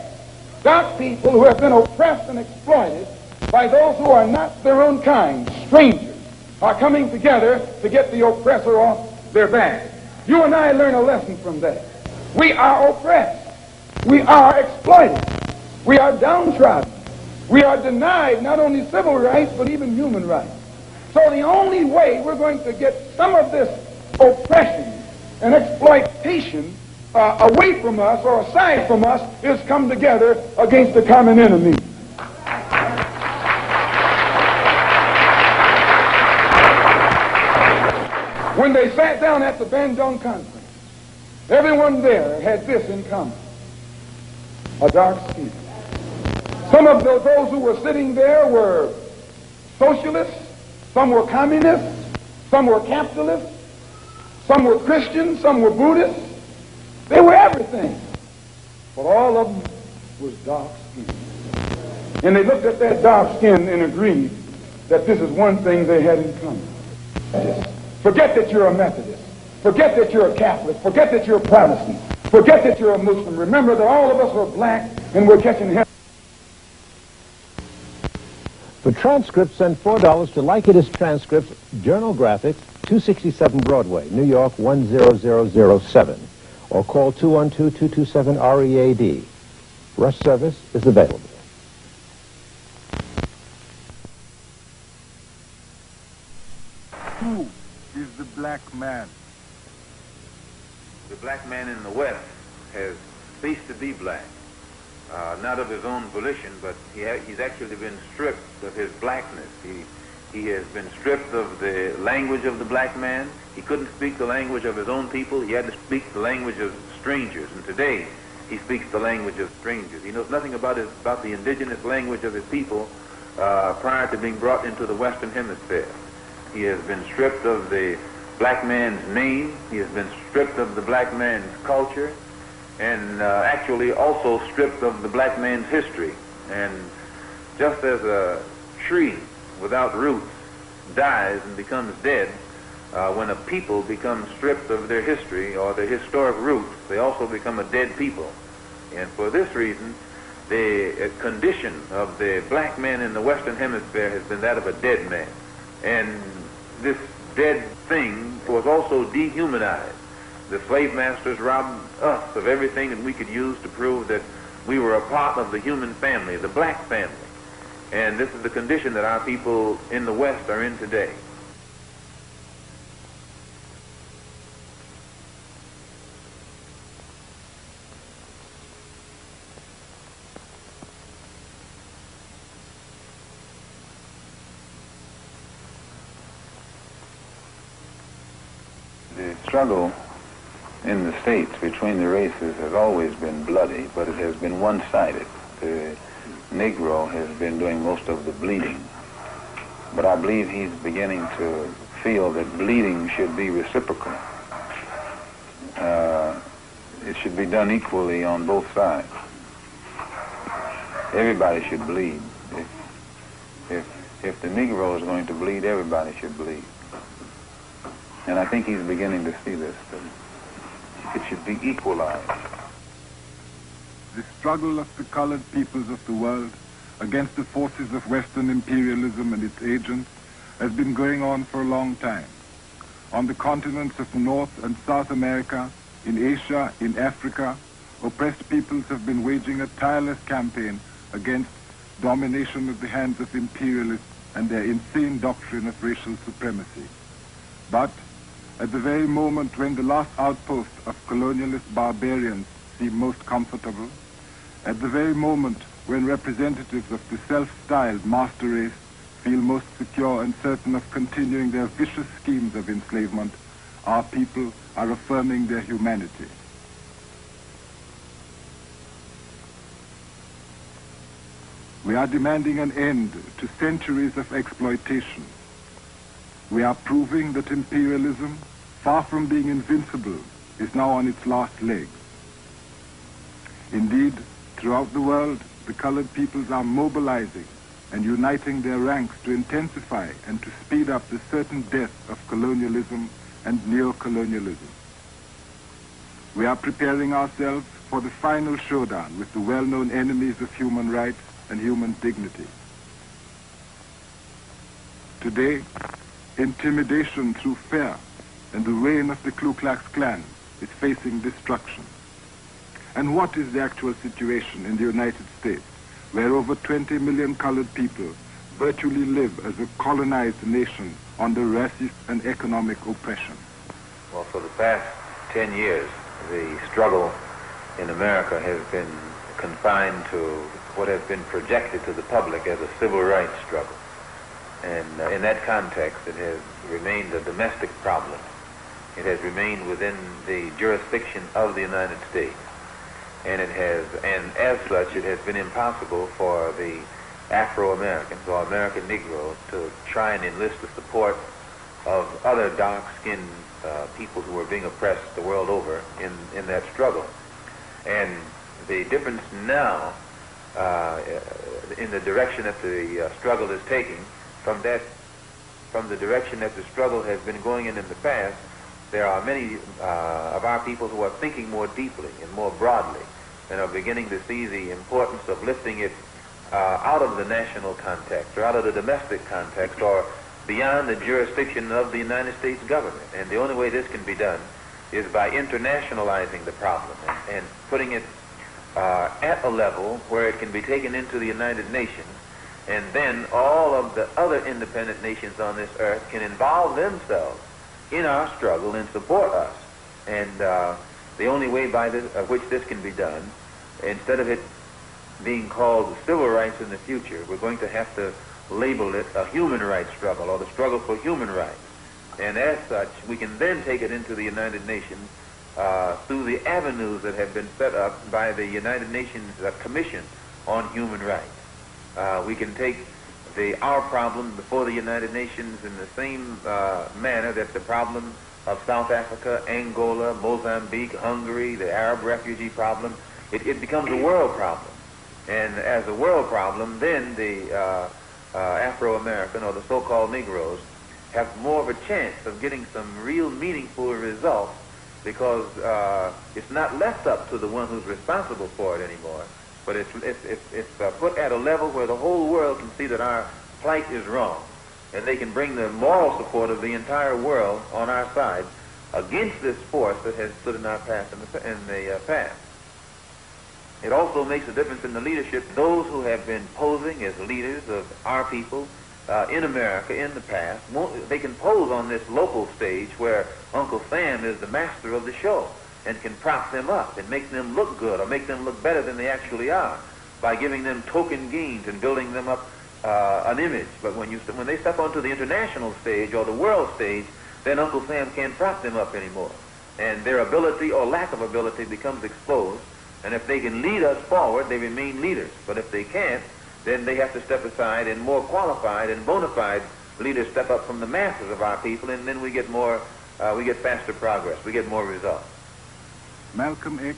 dark people who have been oppressed and exploited by those who are not their own kind, strangers, are coming together to get the oppressor off their back. You and I learn a lesson from that. We are oppressed. We are exploited. We are downtrodden. We are denied not only civil rights, but even human rights. So the only way we're going to get some of this oppression and exploitation away from us or aside from us is come together against the common enemy. When they sat down at the Bandung Conference, everyone there had this in common: a dark skin. Some of those who were sitting there were socialists, some were communists, some were capitalists, some were Christians, some were Buddhists. They were everything. But all of them was dark skin. And they looked at that dark skin and agreed that this is one thing they had in common. Forget that you're a Methodist. Forget that you're a Catholic. Forget that you're a Protestant. Forget that you're a Muslim. Remember that all of us are black and we're catching hell. For transcripts, send $4 to Like It Is Transcripts, Journal Graphics, 267 Broadway, New York 10007, or call 212-227-READ. Rush service is available. Who is the black man? The black man in the West has ceased to be black. Not of his own volition, but he's actually been stripped of his blackness. He has been stripped of the language of the black man. He couldn't speak the language of his own people. He had to speak the language of strangers. And today, he speaks the language of strangers. He knows nothing about the indigenous language of his people prior to being brought into the Western Hemisphere. He has been stripped of the black man's name. He has been stripped of the black man's culture, and actually also stripped of the black man's history. And just as a tree without roots dies and becomes dead, when a people becomes stripped of their history or their historic roots, they also become a dead people. And for this reason, the condition of the black man in the Western Hemisphere has been that of a dead man. And this dead thing was also dehumanized. The slave masters robbed us of everything that we could use to prove that we were a part of the human family, the black family. And this is the condition that our people in the West are in today. The struggle in the states between the races has always been bloody, but it has been one-sided. The Negro has been doing most of the bleeding, but I believe he's beginning to feel that bleeding should be reciprocal. It should be done equally on both sides. Everybody should bleed. If the Negro is going to bleed, everybody should bleed. And I think he's beginning to see this, that it should be equalized. The struggle of the colored peoples of the world against the forces of Western imperialism and its agents has been going on for a long time. On the continents of North and South America, in Asia, in Africa, oppressed peoples have been waging a tireless campaign against domination at the hands of imperialists and their insane doctrine of racial supremacy. But at the very moment when the last outpost of colonialist barbarians seem most comfortable, at the very moment when representatives of the self-styled master race feel most secure and certain of continuing their vicious schemes of enslavement, our people are affirming their humanity. We are demanding an end to centuries of exploitation. We are proving that imperialism, far from being invincible, is now on its last legs. Indeed, throughout the world, the colored peoples are mobilizing and uniting their ranks to intensify and to speed up the certain death of colonialism and neo-colonialism. We are preparing ourselves for the final showdown with the well-known enemies of human rights and human dignity. Today, intimidation through fear and the reign of the Ku Klux Klan is facing destruction. And what is the actual situation in the United States, where over 20 million colored people virtually live as a colonized nation under racist and economic oppression? Well, for the past 10 years, the struggle in America has been confined to what has been projected to the public as a civil rights struggle. And in that context, it has remained a domestic problem. It has remained within the jurisdiction of the United States. And as such, it has been impossible for the Afro-Americans or American Negroes to try and enlist the support of other dark-skinned people who were being oppressed the world over in that struggle. And the difference now in the direction that the struggle is taking from the direction that the struggle has been going in the past, there are many of our people who are thinking more deeply and more broadly and are beginning to see the importance of lifting it out of the national context or out of the domestic context or beyond the jurisdiction of the United States government. And the only way this can be done is by internationalizing the problem and putting it at a level where it can be taken into the United Nations, and then all of the other independent nations on this earth can involve themselves in our struggle and support us. And the only way by which this can be done, instead of it being called civil rights in the future, we're going to have to label it a human rights struggle or the struggle for human rights. And as such, we can then take it into the United Nations through the avenues that have been set up by the United Nations Commission on Human Rights. We can take our problem before the United Nations in the same manner that the problem of South Africa, Angola, Mozambique, Hungary, the Arab refugee problem, it becomes a world problem. And as a world problem, then the Afro-American or the so-called Negroes have more of a chance of getting some real meaningful results, because it's not left up to the one who's responsible for it anymore. but it's put at a level where the whole world can see that our plight is wrong, and they can bring the moral support of the entire world on our side against this force that has stood in our path in the past. It also makes a difference in the leadership. Those who have been posing as leaders of our people in America in the past, they can pose on this local stage where Uncle Sam is the master of the show and can prop them up and make them look good or make them look better than they actually are by giving them token gains and building them up an image. But when they step onto the international stage or the world stage, then Uncle Sam can't prop them up anymore. And their ability or lack of ability becomes exposed. And if they can lead us forward, they remain leaders. But if they can't, then they have to step aside, and more qualified and bona fide leaders step up from the masses of our people, and then we get faster progress, we get more results. Malcolm X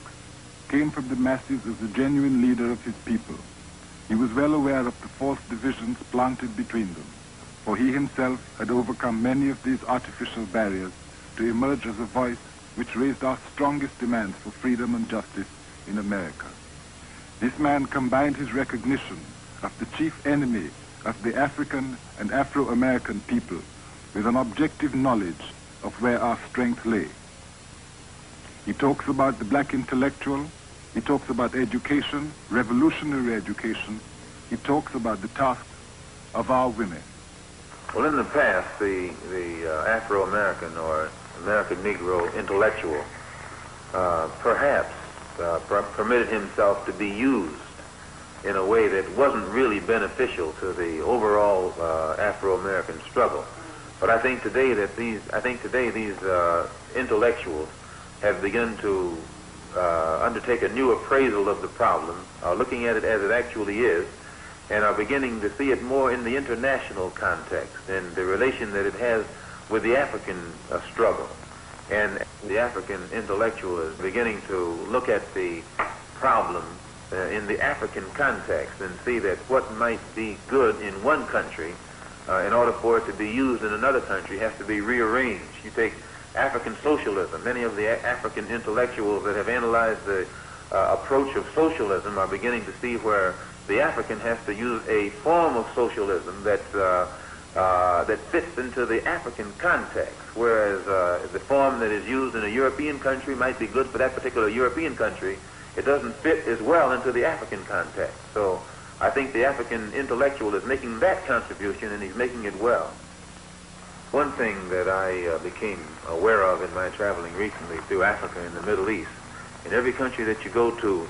came from the masses as a genuine leader of his people. He was well aware of the false divisions planted between them, for he himself had overcome many of these artificial barriers to emerge as a voice which raised our strongest demands for freedom and justice in America. This man combined his recognition of the chief enemy of the African and Afro-American people with an objective knowledge of where our strength lay. He talks about the black intellectual, he talks about education, revolutionary education, he talks about the tasks of our women. Well, in the past, the Afro-American or American Negro intellectual perhaps permitted himself to be used in a way that wasn't really beneficial to the overall Afro-American struggle. But I think today these intellectuals have begun to undertake a new appraisal of the problem, looking at it as it actually is, and are beginning to see it more in the international context and the relation that it has with the African struggle. And the African intellectual is beginning to look at the problem in the African context and see that what might be good in one country, in order for it to be used in another country, has to be rearranged. You take African socialism. Many of the African intellectuals that have analyzed the approach of socialism are beginning to see where the African has to use a form of socialism that fits into the African context, whereas the form that is used in a European country might be good for that particular European country. It doesn't fit as well into the African context. So I think the African intellectual is making that contribution, and he's making it well. One thing that I became aware of in my traveling recently through Africa and the Middle East, in every country that you go to,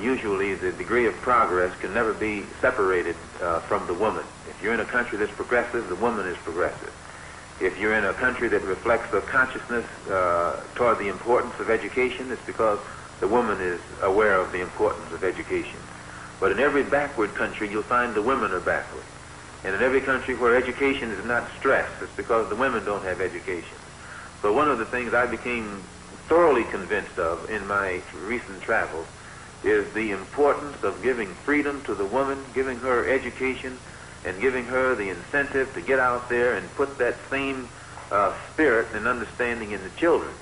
usually the degree of progress can never be separated from the woman. If you're in a country that's progressive, the woman is progressive. If you're in a country that reflects a consciousness toward the importance of education, it's because the woman is aware of the importance of education. But in every backward country, you'll find the women are backward. And in every country where education is not stressed, it's because the women don't have education. So one of the things I became thoroughly convinced of in my recent travels is the importance of giving freedom to the woman, giving her education, and giving her the incentive to get out there and put that same spirit and understanding in the children.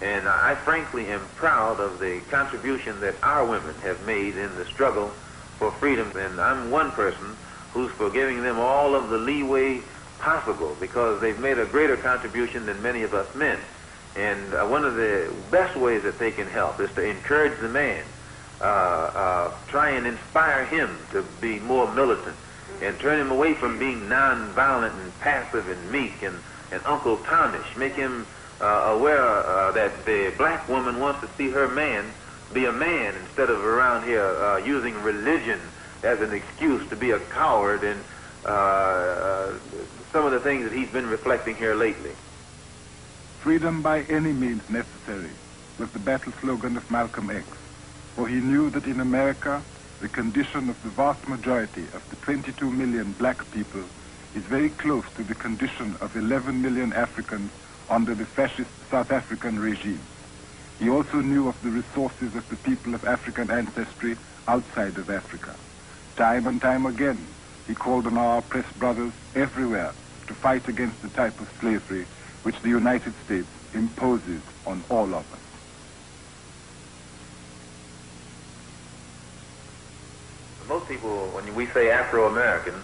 And I frankly am proud of the contribution that our women have made in the struggle for freedom. And I'm one person who's for giving them all of the leeway possible, because they've made a greater contribution than many of us men. And one of the best ways that they can help is to encourage the man, try and inspire him to be more militant, and turn him away from being nonviolent and passive and meek and Uncle Tomish. Make him aware that the black woman wants to see her man be a man, instead of around here using religion as an excuse to be a coward, and some of the things that he's been reflecting here lately. Freedom by any means necessary was the battle slogan of Malcolm X, for he knew that in America, the condition of the vast majority of the 22 million black people is very close to the condition of 11 million Africans under the fascist South African regime. He also knew of the resources of the people of African ancestry outside of Africa. Time and time again, he called on our oppressed brothers everywhere to fight against the type of slavery which the United States imposes on all of us. most people, when we say Afro-American,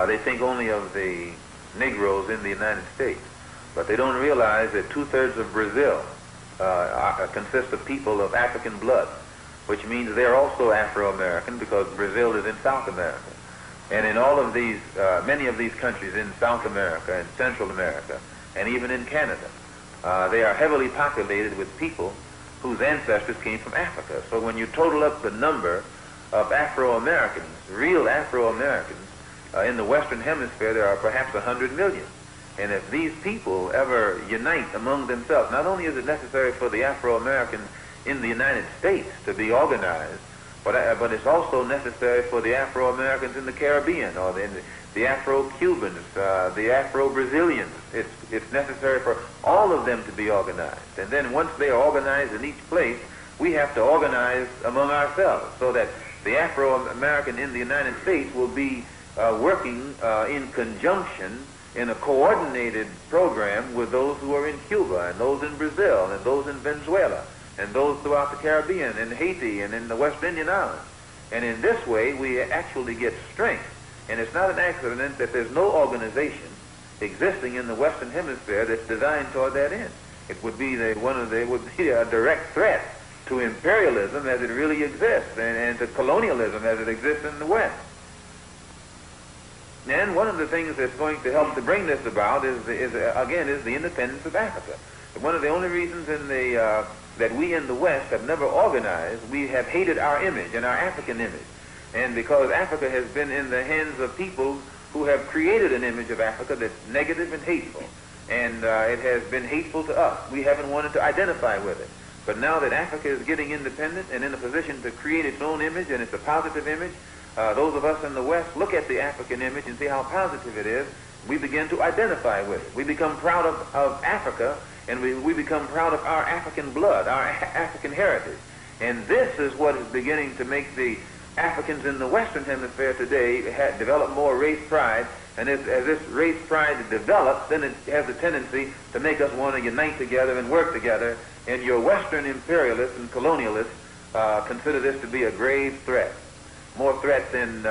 they think only of the Negroes in the United States. But they don't realize that 2/3 of Brazil consists of people of African blood, which means they're also Afro-American because Brazil is in South America. And in all of these, many of these countries in South America and Central America, and even in Canada, they are heavily populated with people whose ancestors came from Africa. So when you total up the number of Afro-Americans, real Afro-Americans, in the Western Hemisphere, there are perhaps 100 million. And if these people ever unite among themselves, not only is it necessary for the Afro-Americans in the United States to be organized, but it's also necessary for the Afro-Americans in the Caribbean, or the Afro-Cubans, the Afro-Brazilians. It's necessary for all of them to be organized. And then once they are organized in each place, we have to organize among ourselves so that the Afro-American in the United States will be working in conjunction in a coordinated program with those who are in Cuba and those in Brazil and those in Venezuela and those throughout the Caribbean and Haiti and in the West Indian Islands. And in this way, we actually get strength. And it's not an accident that there's no organization existing in the Western Hemisphere that's designed toward that end. It would be it would be a direct threat to imperialism as it really exists and to colonialism as it exists in the West. And one of the things that's going to help to bring this about is the independence of Africa. One of the only reasons that we in the West have never organized, we have hated our image and our African image. And because Africa has been in the hands of people who have created an image of Africa that's negative and hateful. And it has been hateful to us. We haven't wanted to identify with it. But now that Africa is getting independent and in a position to create its own image, and it's a positive image, those of us in the West look at the African image and see how positive it is. We begin to identify with it. We become proud of Africa, and we become proud of our African blood, our African heritage. And this is what is beginning to make the Africans in the Western Hemisphere today develop more race pride. And as this race pride develops, then it has a tendency to make us want to unite together and work together. And your Western imperialists and colonialists consider this to be a grave threat. More threat than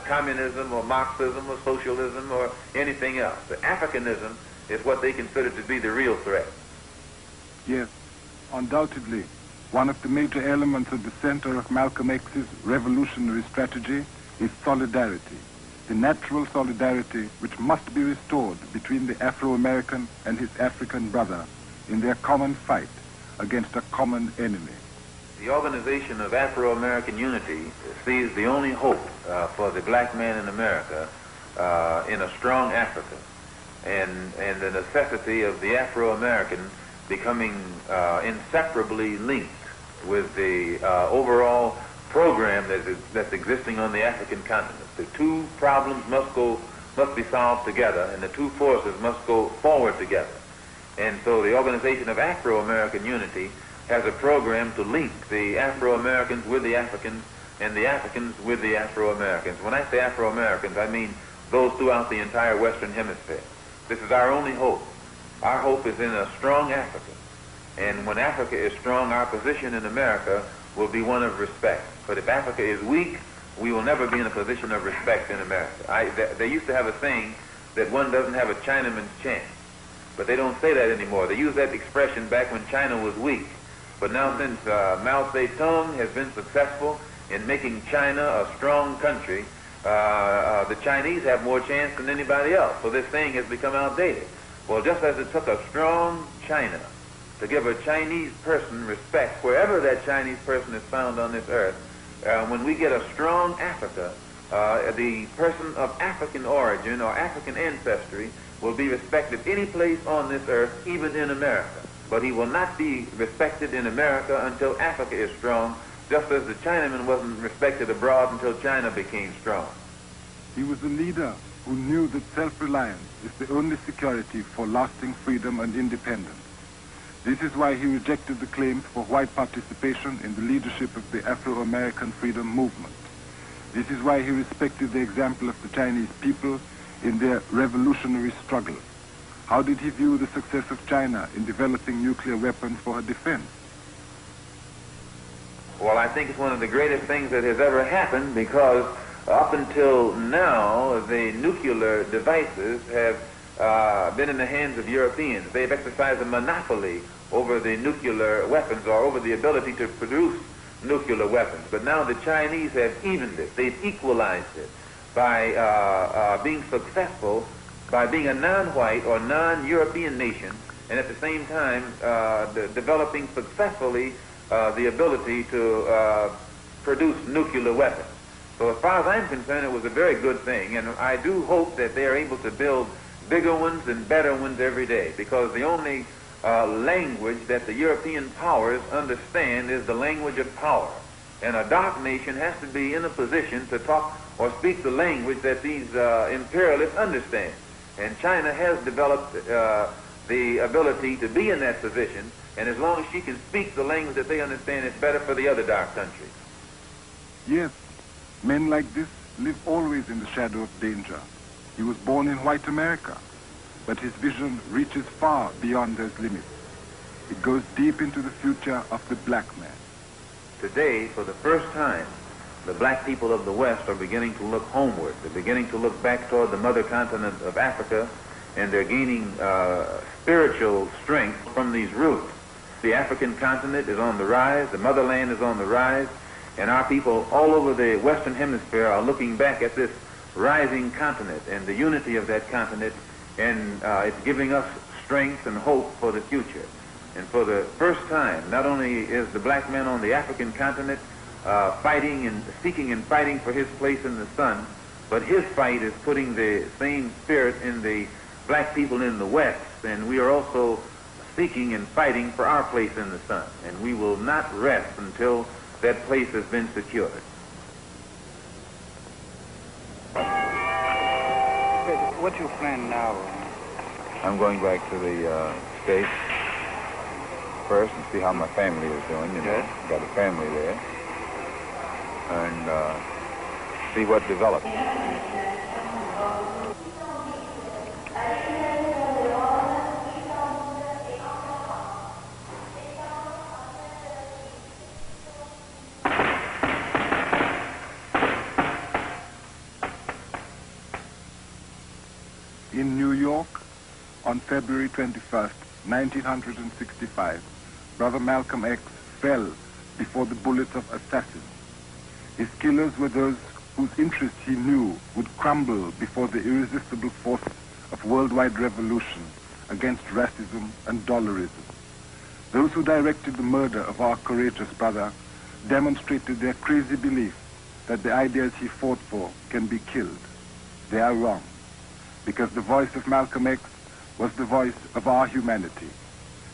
communism or Marxism or socialism or anything else. The Africanism is what they consider to be the real threat. Yes, undoubtedly. One of the major elements at the center of Malcolm X's revolutionary strategy is solidarity. The natural solidarity which must be restored between the Afro-American and his African brother in their common fight against a common enemy. The Organization of Afro-American Unity sees the only hope for the black man in America in a strong Africa, and the necessity of the Afro-American becoming inseparably linked with the overall program that's existing on the African continent. The two problems must be solved together, and the two forces must go forward together. And so the Organization of Afro-American Unity has a program to link the Afro-Americans with the Africans and the Africans with the Afro-Americans. When I say Afro-Americans, I mean those throughout the entire Western Hemisphere. This is our only hope. Our hope is in a strong Africa. And when Africa is strong, our position in America will be one of respect. But if Africa is weak, we will never be in a position of respect in America. They used to have a saying that one doesn't have a Chinaman's chance. But they don't say that anymore. They use that expression back when China was weak. But now since Mao Zedong has been successful in making China a strong country, the Chinese have more chance than anybody else. So this saying has become outdated. Well, just as it took a strong China to give a Chinese person respect wherever that Chinese person is found on this earth, when we get a strong Africa, the person of African origin or African ancestry will be respected any place on this earth, even in America. But he will not be respected in America until Africa is strong, just as the Chinaman wasn't respected abroad until China became strong. He was a leader who knew that self-reliance is the only security for lasting freedom and independence. This is why he rejected the claims for white participation in the leadership of the Afro-American freedom movement. This is why he respected the example of the Chinese people in their revolutionary struggle. How did he view the success of China in developing nuclear weapons for her defense? Well, I think it's one of the greatest things that has ever happened because Up until now, the nuclear devices have been in the hands of Europeans. They've exercised a monopoly over the nuclear weapons, or over the ability to produce nuclear weapons. But now the Chinese have evened it. They've equalized it by being successful, by being a non-white or non-European nation, and at the same time developing successfully the ability to produce nuclear weapons. So as far as I'm concerned, it was a very good thing, and I do hope that they are able to build bigger ones and better ones every day, because the only language that the European powers understand is the language of power. And a dark nation has to be in a position to talk or speak the language that these imperialists understand. And China has developed the ability to be in that position, and as long as she can speak the language that they understand, it's better for the other dark countries. Yes, men like this live always in the shadow of danger. He was born in white America, but his vision reaches far beyond those limits. It goes deep into the future of the black man. Today, for the first time, the black people of the West are beginning to look homeward. They're beginning to look back toward the mother continent of Africa, and they're gaining spiritual strength from these roots. The African continent is on the rise, the motherland is on the rise, and our people all over the Western Hemisphere are looking back at this rising continent and the unity of that continent, and it's giving us strength and hope for the future. And for the first time, not only is the black man on the African continent fighting and seeking and fighting for his place in the sun, but his fight is putting the same spirit in the black people in the West, and we are also seeking and fighting for our place in the sun, and we will not rest until that place has been secured. What's your plan now? I'm going back to the States first and see how my family is doing, you know. Got a family there. And see what develops. In New York, on February 21st, 1965, Brother Malcolm X fell before the bullets of assassins. His killers were those whose interests he knew would crumble before the irresistible force of worldwide revolution against racism and dollarism. Those who directed the murder of our courageous brother demonstrated their crazy belief that the ideas he fought for can be killed. They are wrong, because the voice of Malcolm X was the voice of our humanity.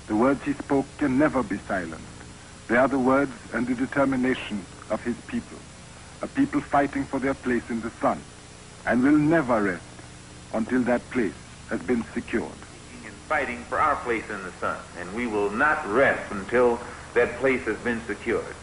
The words he spoke can never be silenced. They are the words and the determination of his people, a people fighting for their place in the sun, and will never rest until that place has been secured. And fighting for our place in the sun, and we will not rest until that place has been secured.